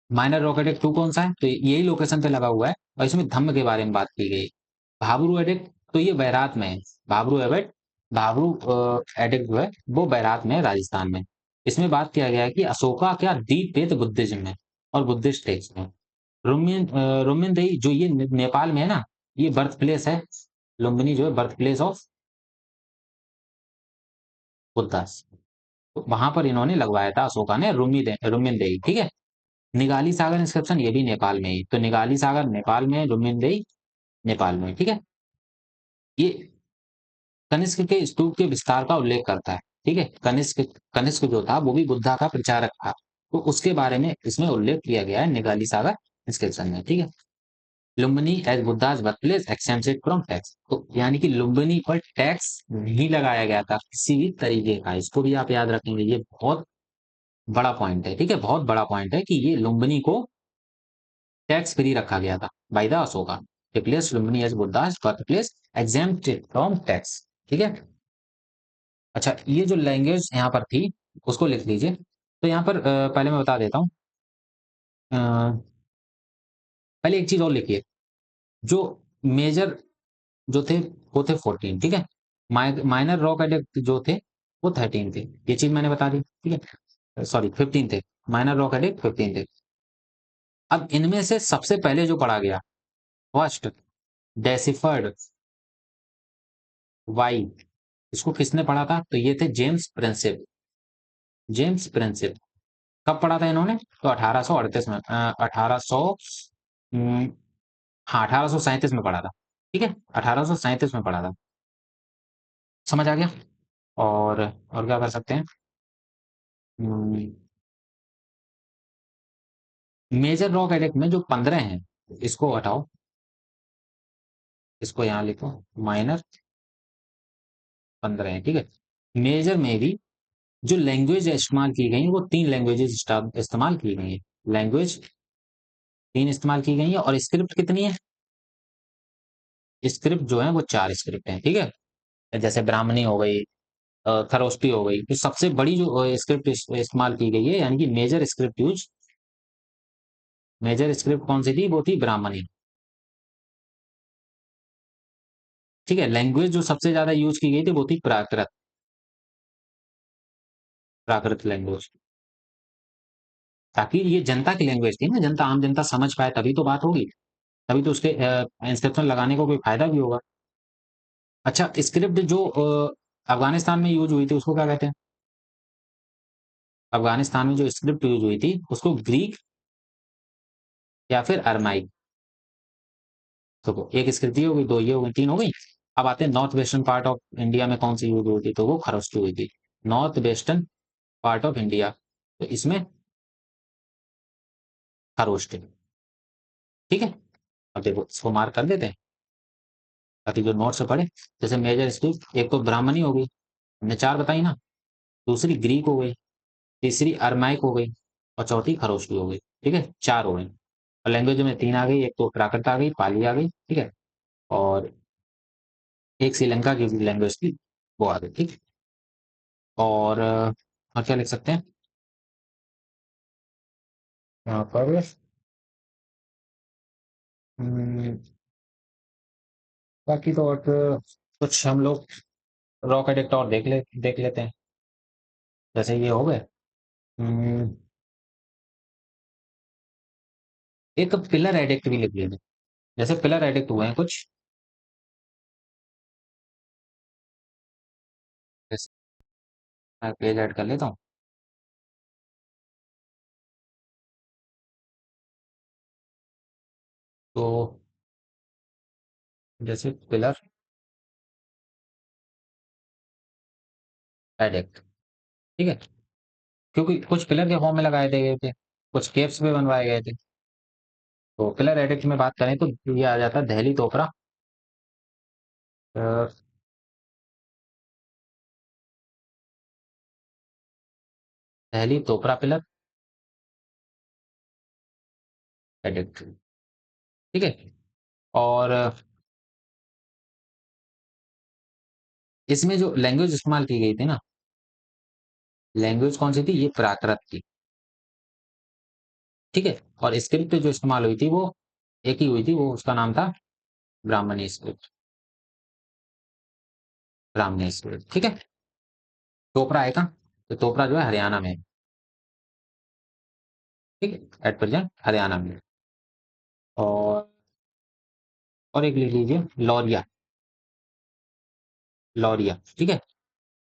माइनर रॉक एडिक्ट टू कौन सा है? तो यही लोकेशन पे लगा हुआ है और इसमें धम्म के बारे में बात की गई। भाबरू एडिक्ट, तो ये बैरात में है। भाबरू एडिक्ट, भाबरू एडिक्ट जो है वो बैरात में है, राजस्थान में। इसमें बात किया गया है कि अशोका क्या डीप फेथ बुद्धिज्म में और बुद्धिस्ट टेक्स्ट में। रोमिन दई जो ये नेपाल में है ना, ये बर्थ प्लेस है। लुम्बिनी जो है बर्थ प्लेस ऑफ बुद्धास। तो वहां पर इन्होंने लगवाया था अशोका ने रुमिन देई, ठीक है। निगाली सागर इंस्क्रिप्शन ये भी नेपाल में ही। तो निगाली सागर नेपाल में, रुमिन देई नेपाल में, ठीक है। ये कनिष्क के स्तूप के विस्तार का उल्लेख करता है, ठीक है। कनिष्क कनिष्क जो था वो भी बुद्धा का प्रचारक था। तो उसके बारे में इसमें उल्लेख किया गया है निगाली सागर इंस्क्रिप्शन में, ठीक है। Lumbini as Buddha's birthplace exempted from tax, तो यानी कि लुम्बिनी पर टैक्स नहीं लगाया गया था किसी भी तरीके का। इसको भी आप याद रखेंगे, ये बहुत बड़ा पॉइंट है, ठीक है। बहुत बड़ा पॉइंट है कि ये लुम्बिनी को टैक्स फ्री रखा गया था by the Ashoka. Replace Lumbini as Buddha's birthplace exempted from tax, ठीक है। अच्छा, ये जो लैंग्वेज यहाँ पर थी उसको लिख लीजिए। तो यहाँ पर पहले मैं बता देता हूँ, पहले एक चीज और लिखिए। जो मेजर जो थे वो थे 14, ठीक है। माइनर रॉक एडिक्ट जो थे वो 13 थे, ये चीज मैंने बता दी, ठीक है। सॉरी 15 थे, माइनर रॉक एडिक्ट 15 थे। अब इनमें से सबसे पहले जो पढ़ा गया, फर्स्ट डेसिफर्ड वाई, इसको किसने पढ़ा था? तो ये थे जेम्स प्रिंसिप, जेम्स प्रिंसिप। कब पढ़ा था इन्होंने? तो 1838 में, 1800, हाँ 1837 में पढ़ा था, ठीक है। 1837 में पढ़ा था, समझ आ गया। और क्या कर सकते हैं? मेजर रॉक एडिक्ट में जो 15 हैं, इसको हटाओ, इसको यहाँ लिखो, माइनर 15 है, ठीक है। मेजर में भी जो लैंग्वेज इस्तेमाल की गई वो 3 लैंग्वेजेस इस्तेमाल की गई है। लैंग्वेज 3 इस्तेमाल की गई है और स्क्रिप्ट कितनी है? स्क्रिप्ट जो है वो 4 स्क्रिप्ट है, ठीक है। जैसे ब्राह्मणी हो गई, खरोष्टी हो गई। तो सबसे बड़ी जो स्क्रिप्ट इस्तेमाल की गई है, यानी कि मेजर स्क्रिप्ट कौन सी थी? वो थी ब्राह्मणी, ठीक है। लैंग्वेज जो सबसे ज्यादा यूज की गई थी वो थी प्राकृत, प्राकृत लैंग्वेज। ताकि ये जनता की लैंग्वेज थी ना, जनता, आम जनता समझ पाए, तभी तो बात होगी, तभी तो उसके इंस्क्रिप्शन लगाने को कोई फायदा भी होगा। अच्छा, स्क्रिप्ट जो अफगानिस्तान में यूज हुई थी उसको क्या कहते हैं? अफगानिस्तान में जो स्क्रिप्ट यूज हुई थी उसको ग्रीक या फिर अरमाइक। तो एक स्क्रिप्ट ये हो गई, दो ये हो गई, तीन हो गई। अब आते हैं north western part of India में कौन सी यूज हुई थी, तो वो खरोष्टी हुई थी। North western part of India, तो इसमें खरोष्टी। ठीक है। अब देखो इसको मार्क कर देते हैं ताकि जो नोट से पढ़े। जैसे मेजर स्क्रिप्ट, एक तो ब्राह्मणी हो गई, हमने चार बताई ना। दूसरी ग्रीक हो गई, तीसरी अरमाइक हो गई, और चौथी खरोष्टी हो गई। ठीक है, चार हो गई। और लैंग्वेज में तीन आ गई, एक तो प्राकृत आ गई, पाली आ गई। ठीक है। और एक श्रीलंका की लैंग्वेज थी, वो आ गई। ठीक है। और क्या लिख सकते हैं यहाँ पर? हम्म, बाकी तो और तो कुछ हम लोग रॉक एडिक्ट और देख लेते हैं। जैसे ये हो गए। हम्म, एक पिलर एडिक्ट भी लिख लेते हैं। जैसे पिलर एडिक्ट हुए हैं कुछ। जैसे मैं पेज ऐड कर लेता हूँ। तो जैसे पिलर एडिक्ट। ठीक है। क्योंकि कुछ पिलर के फॉर्म में लगाए गए थे, कुछ केव्स में बनवाए गए थे। तो पिलर एडिक्ट में बात करें तो ये आ जाता है दहली तोपरा। अ, दहली तोपरा पिलर एडिक्ट। ठीक है। और इसमें जो लैंग्वेज इस्तेमाल की गई थी ना, लैंग्वेज कौन सी थी? ये प्राकृत थी। ठीक है। और स्क्रिप्ट जो इस्तेमाल हुई थी वो एक ही हुई थी, वो उसका नाम था ब्राह्मणी स्क्रिप्ट। ब्राह्मणी स्क्रिप्ट। ठीक है। तोपरा है कहाँ? तो तोपरा जो है हरियाणा में है। ठीक है, एट प्रेजेंट हरियाणा में। और और एक लिख लीजिए, लौरिया। लौरिया। ठीक है।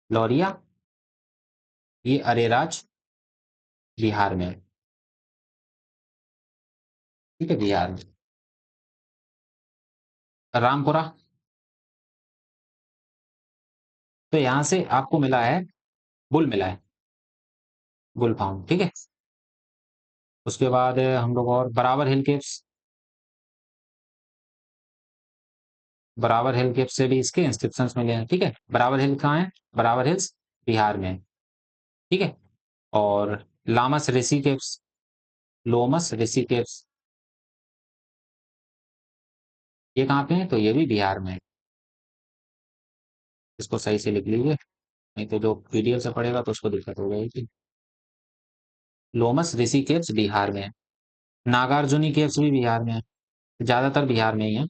लौरिया, ये अरेराज बिहार में है। ठीक है, बिहार में। रामपुरा, तो यहाँ से आपको मिला है, बुल मिला है, बुल फाउंड। ठीक है। उसके बाद हम लोग और बराबर हिल केव्स। बराबर हिल केव्स से भी इसके इंस्क्रिप्शंस मिले हैं। ठीक है। बराबर हिल कहाँ है? बराबर हिल्स बिहार में है। ठीक है। और लामस ऋषि केव्स, लोमस ऋषि केव्स, ये कहाँ पे है? तो ये भी बिहार में है। इसको सही से लिख लीजिए, नहीं तो जो पीडीएफ से पढ़ेगा तो उसको दिक्कत हो जाएगी। लोमस ऋषि केव्स बिहार में है। नागार्जुनी केव्स भी बिहार में है। ज्यादातर बिहार में ही है।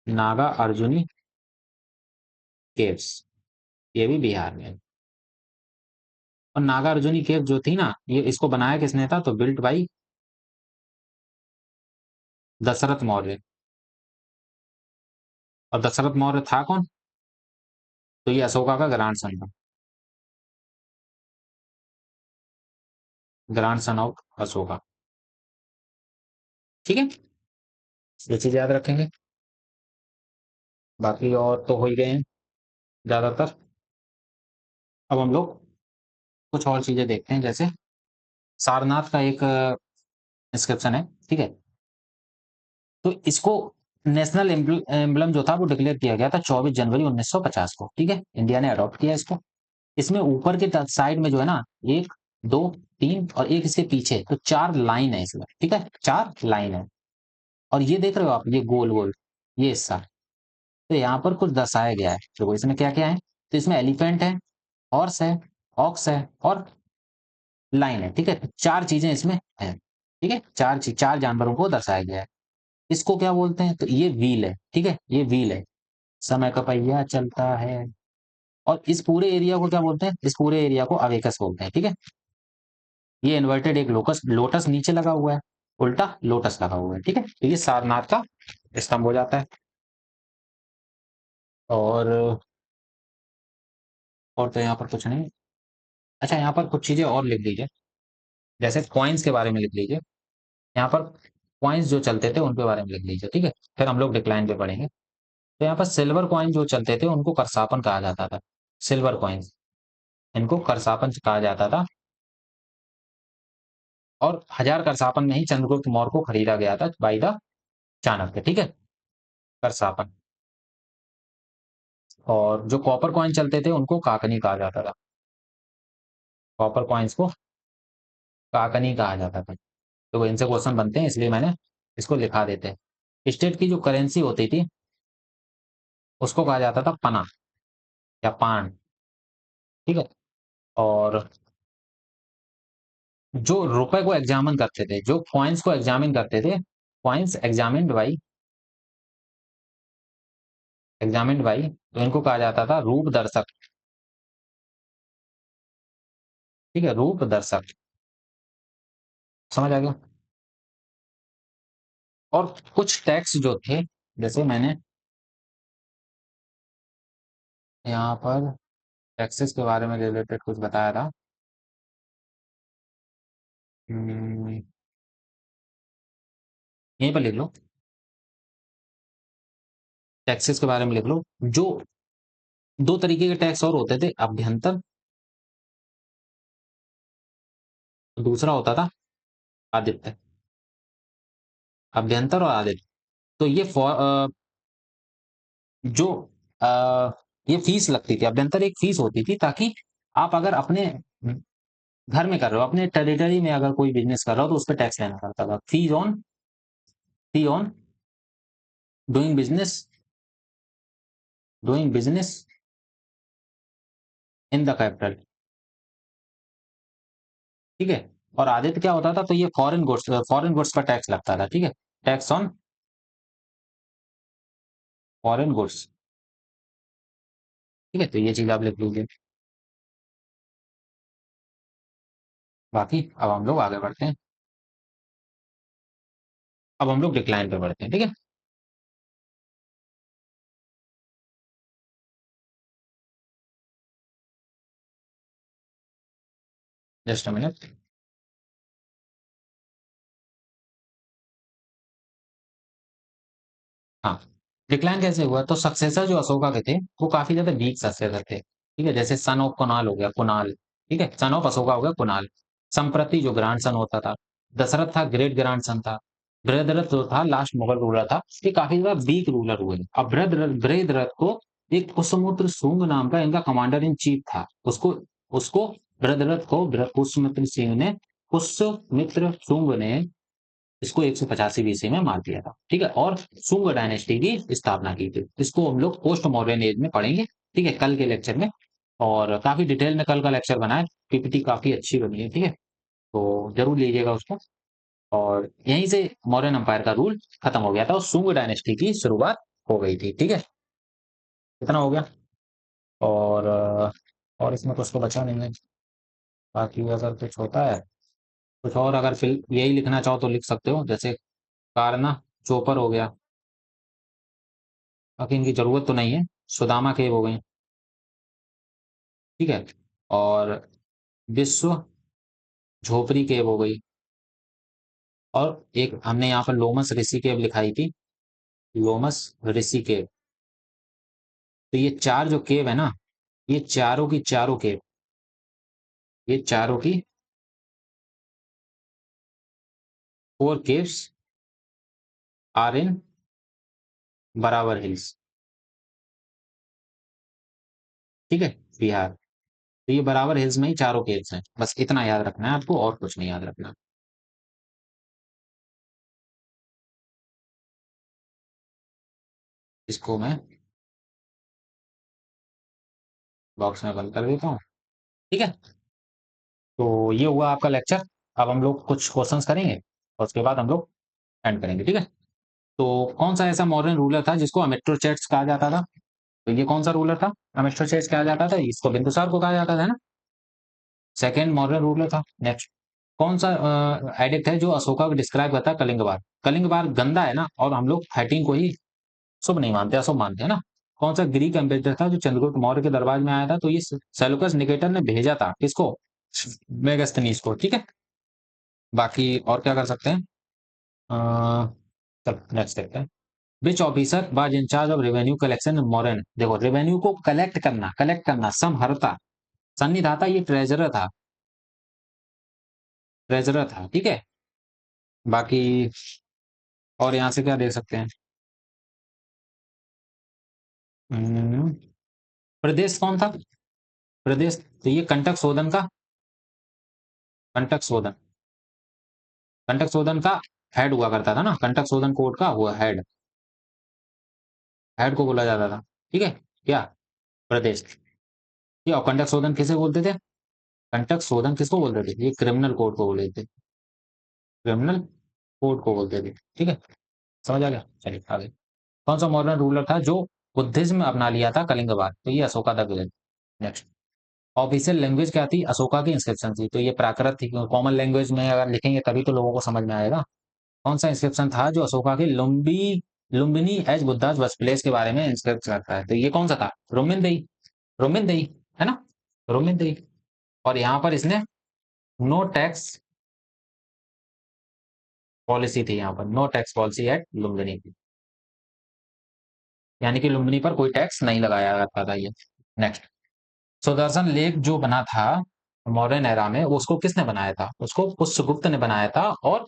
नागा अर्जुनी केव्स, ये भी बिहार में है। और नागा अर्जुनी केव जो थी ना, ये इसको बनाया किसने था? तो बिल्ट बाई दशरथ मौर्य। और दशरथ मौर्य था कौन? तो ये अशोका का ग्रैंड सन था। Grand son of Ashoka. ठीक है, ये चीज याद रखेंगे। बाकी और तो हो ही गए हैं ज्यादातर। अब हम लोग कुछ और चीजें देखते हैं। जैसे सारनाथ का एक इंस्क्रिप्शन है। ठीक है। तो इसको नेशनल एम्बलम जो था वो डिक्लेयर किया गया था 24 जनवरी 1950 को। ठीक है, इंडिया ने अडॉप्ट किया इसको। इसमें ऊपर के साइड में जो है ना, एक, दो, तीन और एक इसके पीछे, तो चार लाइन है इसमें। ठीक है, चार लाइन है। और ये देख रहे हो आप, ये गोल गोल, ये हिस्सा, तो यहाँ पर कुछ दर्शाया गया है। देखो इसमें क्या क्या है। तो इसमें एलिफेंट है, हॉर्स है, ऑक्स है और लाइन है। ठीक है, तो चार चीजें इसमें है। ठीक है, चार जानवरों को दर्शाया गया है। इसको क्या बोलते हैं? तो ये व्हील है। ठीक है, ये व्हील है, समय का पहिया चलता है। और इस पूरे एरिया को क्या बोलते हैं? इस पूरे एरिया को अवेकस बोलते हैं। ठीक है। ये इन्वर्टेड एक लोकस लोटस नीचे लगा हुआ है, उल्टा लोटस लगा हुआ है। ठीक है, तो ये सारनाथ का स्तंभ हो जाता है। और तो यहाँ पर कुछ नहीं। अच्छा, यहाँ पर कुछ चीजें और लिख लीजिए, जैसे कॉइन्स के बारे में लिख लीजिए। यहाँ पर कॉइन्स जो चलते थे उनके बारे में लिख लीजिए, ठीक है, फिर हम लोग डिक्लाइन पे पढ़ेंगे। तो यहाँ पर सिल्वर कॉइन जो चलते थे उनको करसापन कहा जाता था। सिल्वर कॉइन्स, इनको करसापन कहा जाता था। और 1000 करसापन में ही चंद्रगुप्त मौर्य को खरीदा गया था बाई द चाणक्य, ठीक है, करसापन। और जो कॉपर कॉइन चलते थे उनको काकनी कहा जाता था। कॉपर कॉइन्स को काकनी कहा जाता था। तो इनसे क्वेश्चन बनते हैं, इसलिए मैंने इसको लिखा देते हैं। स्टेट की जो करेंसी होती थी उसको कहा जाता था पना या पान, ठीक है। और जो रुपए को एग्जामिन करते थे, जो कॉइन्स को एग्जामिन करते थे, कॉइन्स एग्जामिन्ड बाई, तो इनको कहा जाता था रूप दर्शक, ठीक है, रूप दर्शक। समझ आ गया। और कुछ टैक्स जो थे, जैसे मैंने यहाँ पर टैक्सेस के बारे में रिलेटेड कुछ बताया था। यहीं पर लिख लो, टैक्सेस के बारे में लिख लो। जो दो तरीके के टैक्स और होते थे, अभ्यंतर, दूसरा होता था आदित्य। अभ्यंतर और आदित्य। तो ये जो अ, ये फीस लगती थी, अभ्यंतर एक फीस होती थी, ताकि आप अगर अपने घर में कर रहे हो, अपने टेरिटरी में अगर कोई बिजनेस कर रहा हो तो उस पर टैक्स लेना पड़ता था। Fee on doing business, in the capital, ठीक है। और आदित्य क्या होता था, तो ये फॉरेन गुड्स का टैक्स लगता था, ठीक है। टैक्स ऑन फॉरेन गुड्स, ठीक है। तो ये चीज आप लिख लीजिए। बाकी अब हम लोग आगे बढ़ते हैं। अब हम लोग डिक्लाइन पे बढ़ते हैं, ठीक है। Just a minute. हाँ, डिक्लाइन कैसे हुआ, तो सक्सेसर जो अशोका के थे वो काफी ज्यादा वीक सक्सेसर थे, ठीक है। जैसे सन ऑफ कुणाल हो गया, कुणाल, ठीक है, सन ऑफ अशोका हो गया कुणाल। संप्रति जो ग्रैंड सन होता था, दशरथ था, ग्रेट ग्रैंड सन था। बृहद्रथ जो था लास्ट मुगल रूलर था, ये काफी ज्यादा वीक रूलर हुए। अब बृहद्रथ को एक पुष्यमित्र शुंग नाम का इनका कमांडर इन चीफ था, उसको उसको बृहद्रथ को पुष्यमित्र शुंग ने इसको 185 बीसी में मार दिया था, ठीक है। और शुंग डायनेस्टी की स्थापना की थी। इसको हम लोग पोस्ट मॉडर्न एज में पढ़ेंगे, ठीक है, कल के लेक्चर में। और काफी डिटेल में कल का लेक्चर बना है, पीपीटी काफी अच्छी बनी है, ठीक है। तो जरूर लीजिएगा उसको। और यहीं से मौर्यन अंपायर का रूल खत्म हो गया था और शुंग डायनेस्टी की शुरुआत हो गई थी, ठीक है। इतना हो गया। और और इसमें कुछ तो बचा नहीं है। बाकी अगर कुछ होता है, कुछ और अगर फिर यही लिखना चाहो तो लिख सकते हो, जैसे कारना चोपर हो गया। बाकी इनकी जरूरत तो नहीं है। सुदामा केव हो गई, ठीक है। और विश्व झोपड़ी केव हो गई। और एक हमने यहाँ पर लोमस ऋषि केव लिखाई थी, लोमस ऋषि केव। तो ये चार जो केव है ना, ये चारों की चारों केव, ये चारों की 4 caves आर इन बराबर हिल्स, ठीक है, बिहार। तो ये बराबर हिल्स में ही चारों केव्स हैं, बस इतना याद रखना है आपको, और कुछ नहीं याद रखना। इसको मैं बॉक्स में बंद कर देता हूँ, ठीक है। तो ये हुआ आपका लेक्चर। अब हम लोग कुछ क्वेश्चंस करेंगे और उसके बाद हम लोग एंड करेंगे, ठीक है। तो कौन सा ऐसा मॉडर्न रूलर था जिसको अमित्रोचेट्स कहा जाता था, तो ये कौन सा रूलर था, अमित्रोचेट्स कहा जाता था, इसको बिंदुसार को कहा जाता था ना। सेकेंड मॉडर्न रूलर था। नेक्स्ट कौन सा एडिक्ट है जो अशोका को डिस्क्राइब करता है, कलिंग वार। कलिंग वार गंदा है ना, और हम लोग फाइटिंग को ही शुभ नहीं मानते, अशुभ मानते हैं ना। कौन सा ग्रीक एम्बेसडर था जो चंद्रगुप्त मौर्य के दरबार में आया था? तो ये सेलुकस निकेटर ने भेजा था किसको? मेगास्थनीज को। ठीक है, बाकी और क्या कर सकते हैं? चल नेक्स्ट देखते हैं। Which officer was in charge of revenue collection in Mauryan? देखो, रेवेन्यू को कलेक्ट करना समहरता। सन्नी था ये ट्रेजरर था। ठीक है, बाकी और यहाँ से क्या देख सकते हैं? हम्म, प्रदेश कौन था? प्रदेश तो ये कंटक शोधन का, कंटक शोधन कंटक शोधन का हेड हुआ करता था ना, कंटक शोधन कोर्ट का हुआ हेड, हेड को बोला जाता था। ठीक है, क्या प्रदेश? ये और कंटक शोधन किसे बोलते थे? कंटक शोधन किसको बोलते थे? ये क्रिमिनल कोर्ट को बोलते थे, क्रिमिनल कोर्ट को बोलते थे। ठीक है, समझ आ गया? चलिए आगे। कौन सा मॉडर्न रूलर था जो बुद्धिज्म अपना लिया था कलिंगवाद? तो ये Ashoka the great. Next, official language क्या थी अशोका की? इंस्क्रिप्शन थी। तो ये प्राकृत थी, कॉमन लैंग्वेज में अगर लिखेंगे तभी तो लोगों को समझ में आएगा। कौन सा इंस्क्रिप्शन था जो अशोका की Lumbini as Buddha's birth place के बारे में इंस्क्रिप्ट करता है? तो ये कौन सा था? रोमिन दई, है ना, रोमिन दई। और यहाँ पर इसने नो टैक्स पॉलिसी थी, यहाँ पर no tax policy at Lumbini, यानी कि लुम्बिनी पर कोई टैक्स नहीं लगाया जाता था ये। नेक्स्ट, सुदर्शन लेक जो बना था मॉडर्न एरा में, वो उसको किसने बनाया था? उसको पुष्यगुप्त ने बनाया था, और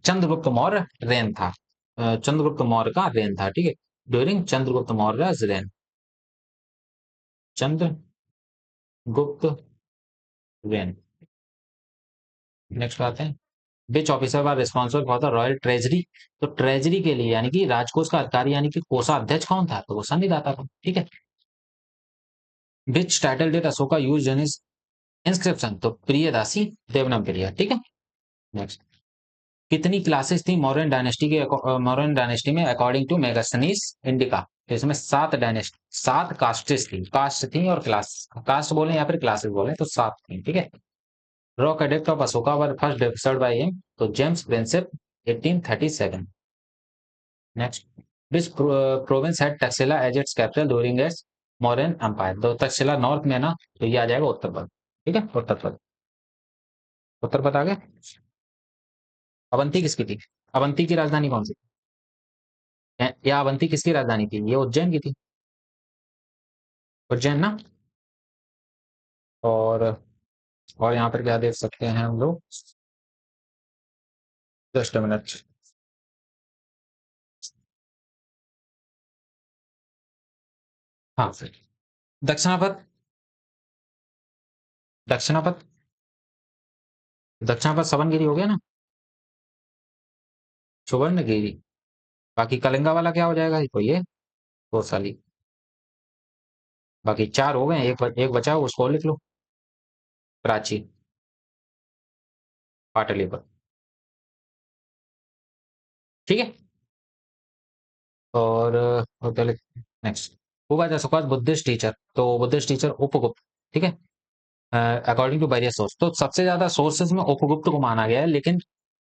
चंद्रगुप्त मौर्य रेन था। चंद्रगुप्त मौर्य का रेन था। ठीक है, during Chandragupta Maurya reign, Chandragupta reign. Next आते हैं, which officer were responsible for the royal treasury? तो ट्रेजरी के लिए यानी कि राजकोष का अधिकारी यानी कि कोषाध्यक्ष कौन था? तो वो सन्निदाता था। ठीक है, which title that Ashoka use in his inscription? तो प्रियदासी देवनम प्रिया। ठीक है, नेक्स्ट, कितनी क्लासेस थी मॉडर्न डायनेस्टी में अकॉर्डिंग टू मेगास्थनीज इंडिका? तो इसमें 7 कास्टेस थी, कास्ट थी और क्लास, कास्ट बोले या फिर क्लासेस बोले तो 7 थी। ठीक है, rock edict of Ashoka were first discovered by him? तो James Prinsep 1837। Next, which province had Taxila as its capital during its Mauryan empire? तो तक्षशिला नॉर्थ में ना, तो ये आ जाएगा उत्तर प्रदेश। ठीक है, उत्तर प्रदेश आ गया। अवंती किसकी थी? अवंती की राजधानी कौन सी? या अवंती किसकी राजधानी थी? ये उज्जैन की थी, उज्जैन ना। और यहाँ पर क्या देख सकते हैं हम लोग? Just a minute. हाँ, दक्षिणापथ, दक्षिणापथ दक्षिणापथ सवनगिरी हो गया ना, सुवर्णगिरी। बाकी कलिंगा वाला क्या हो जाएगा? तो ये तोसाली। बाकी 4 हो गए, एक बचा है, उसको लिख लो। प्राची, पाटलिपुत्र। ठीक है, और चलिए next, who was Ashoka's Buddhist teacher? तो बुद्धिस्ट टीचर उपगुप्त। ठीक है, अकॉर्डिंग टू वेरियस सोर्स, तो सबसे ज्यादा सोर्सेज में उपगुप्त को माना गया है, लेकिन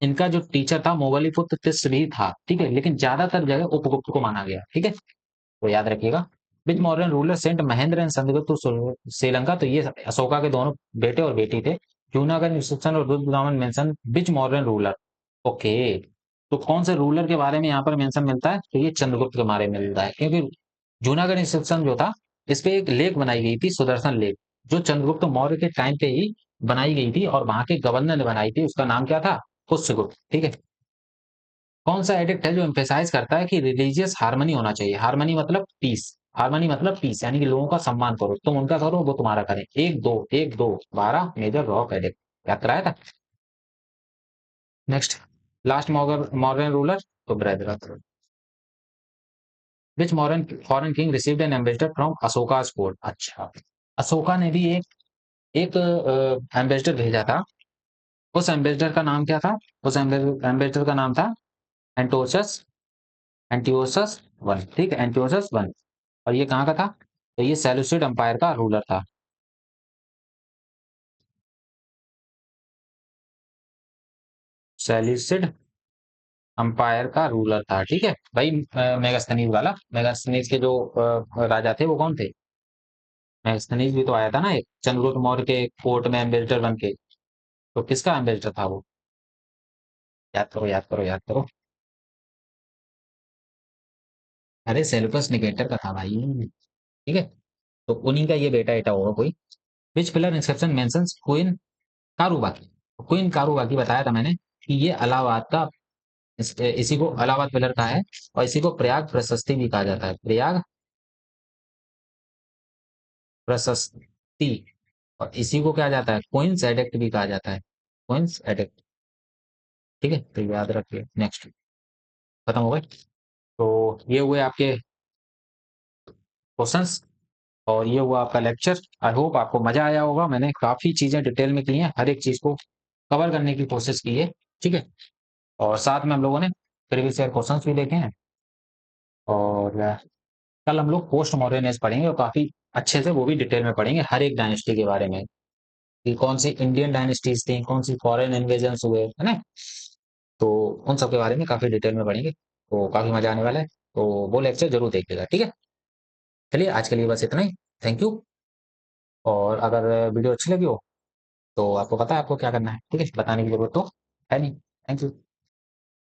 इनका जो टीचर था मोगलीपुत्र तिस्र भी था। ठीक है, लेकिन ज्यादातर जगह उपगुप्त को माना गया। ठीक है, तो याद रखिएगा। Which Mauryan ruler sent Mahendra and Chandragupta to Sri Lanka? तो ये अशोका के दोनों बेटे और बेटी थे। जूनागढ़ इंस्क्रिप्शन और रुद्रदामन मेंशन विच मॉडर्न रूलर? ओके, तो कौन से रूलर के बारे में यहाँ पर मेंशन मिलता है? तो ये चंद्रगुप्त के बारे में मिलता है, क्योंकि जूनागढ़ इंस्क्रिप्शन जो था, इस पे एक लेक बनाई गई थी, सुदर्शन लेक, जो चंद्रगुप्त मौर्य के टाइम पे ही बनाई गई थी, और वहां के गवर्नर ने बनाई थी। उसका नाम क्या था? पुष्यगुप्त। ठीक है, कौन सा एडिक्ट है जो एम्फेसाइज करता है कि रिलीजियस हार्मनी होना चाहिए? हार्मनी मतलब पीस, यानी कि लोगों का सम्मान करो, तुम उनका करो वो तुम्हारा करें। एक दो 12 मेजर रॉक एडिक्ट, याद कराया था। नेक्स्ट, लास्ट मॉडर्न रूलर तो Brihadratha. Which Mauryan foreign king received an ambassador from Ashoka's court? अच्छा, अशोका ने भी एक एम्बेसडर भेजा था। उस एम्बेसडर का नाम क्या था? उस एम्बेसडर का नाम था एंटोसस, एंटियोसस वन। ठीक है, एंटियोसस वन। और ये कहाँ का था? तो ये सेल्यूसिड अंपायर का रूलर था। सेल्यूसिड अंपायर का रूलर था, ठीक है भाई। मेगास्थनीज वाला, मेगास्थनीज के जो राजा थे वो कौन थे? मेगास्थनीज भी तो आया था ना एक, चंद्रगुप्त मौर्य के कोर्ट में एम्बेसडर बन के। तो किसका एम्बेसडर था वो? याद करो, याद करो, याद करो। अरे सेल्यूकस निकेटर का था भाई। ठीक है। तो उन्हीं का ये बेटा एटा होगा कोई। Which pillar inscription mentions queen Karuvaki? Queen Karuvaki बताया था मैंने कि ये इलाहाबाद का, इसी को इलाहाबाद पिलर कहा है। और इसी को प्रयाग प्रशस्ति भी कहा जाता है, प्रयाग प्रशस्ति। और इसी को क्या जाता है, क्वींस एडिक्ट भी कहा जाता है, क्वींस एडिक्ट। ठीक है, तो याद रखिए। नेक्स्ट, खत्म हो गए। तो ये हुए आपके क्वेश्चंस, और ये हुआ आपका लेक्चर। आई होप आपको मजा आया होगा। मैंने काफी चीजें डिटेल में की हैं, हर एक चीज को कवर करने की कोशिश की है। ठीक है। और साथ में हम लोगों ने प्रीवियस ईयर क्वेश्चंस भी देखे हैं। और कल हम लोग पोस्ट मॉडर्निज्म पढ़ेंगे, और काफी अच्छे से वो भी डिटेल में पढ़ेंगे, हर एक डायनेस्टी के बारे में, कि कौन सी इंडियन डायनेस्टीज थी, कौन सी फॉरेन इन्वेजन हुए, है ना। तो उन सब के बारे में काफी डिटेल में पढ़ेंगे, तो काफी मजा आने वाला है। तो वो लेक्चर जरूर देखिएगा, ठीक है। चलिए आज के लिए बस इतना ही। Thank you. और अगर वीडियो अच्छी लगी हो तो आपको पता है आपको क्या करना है, ठीक है, बताने की जरूरत तो है नहीं। Thank you.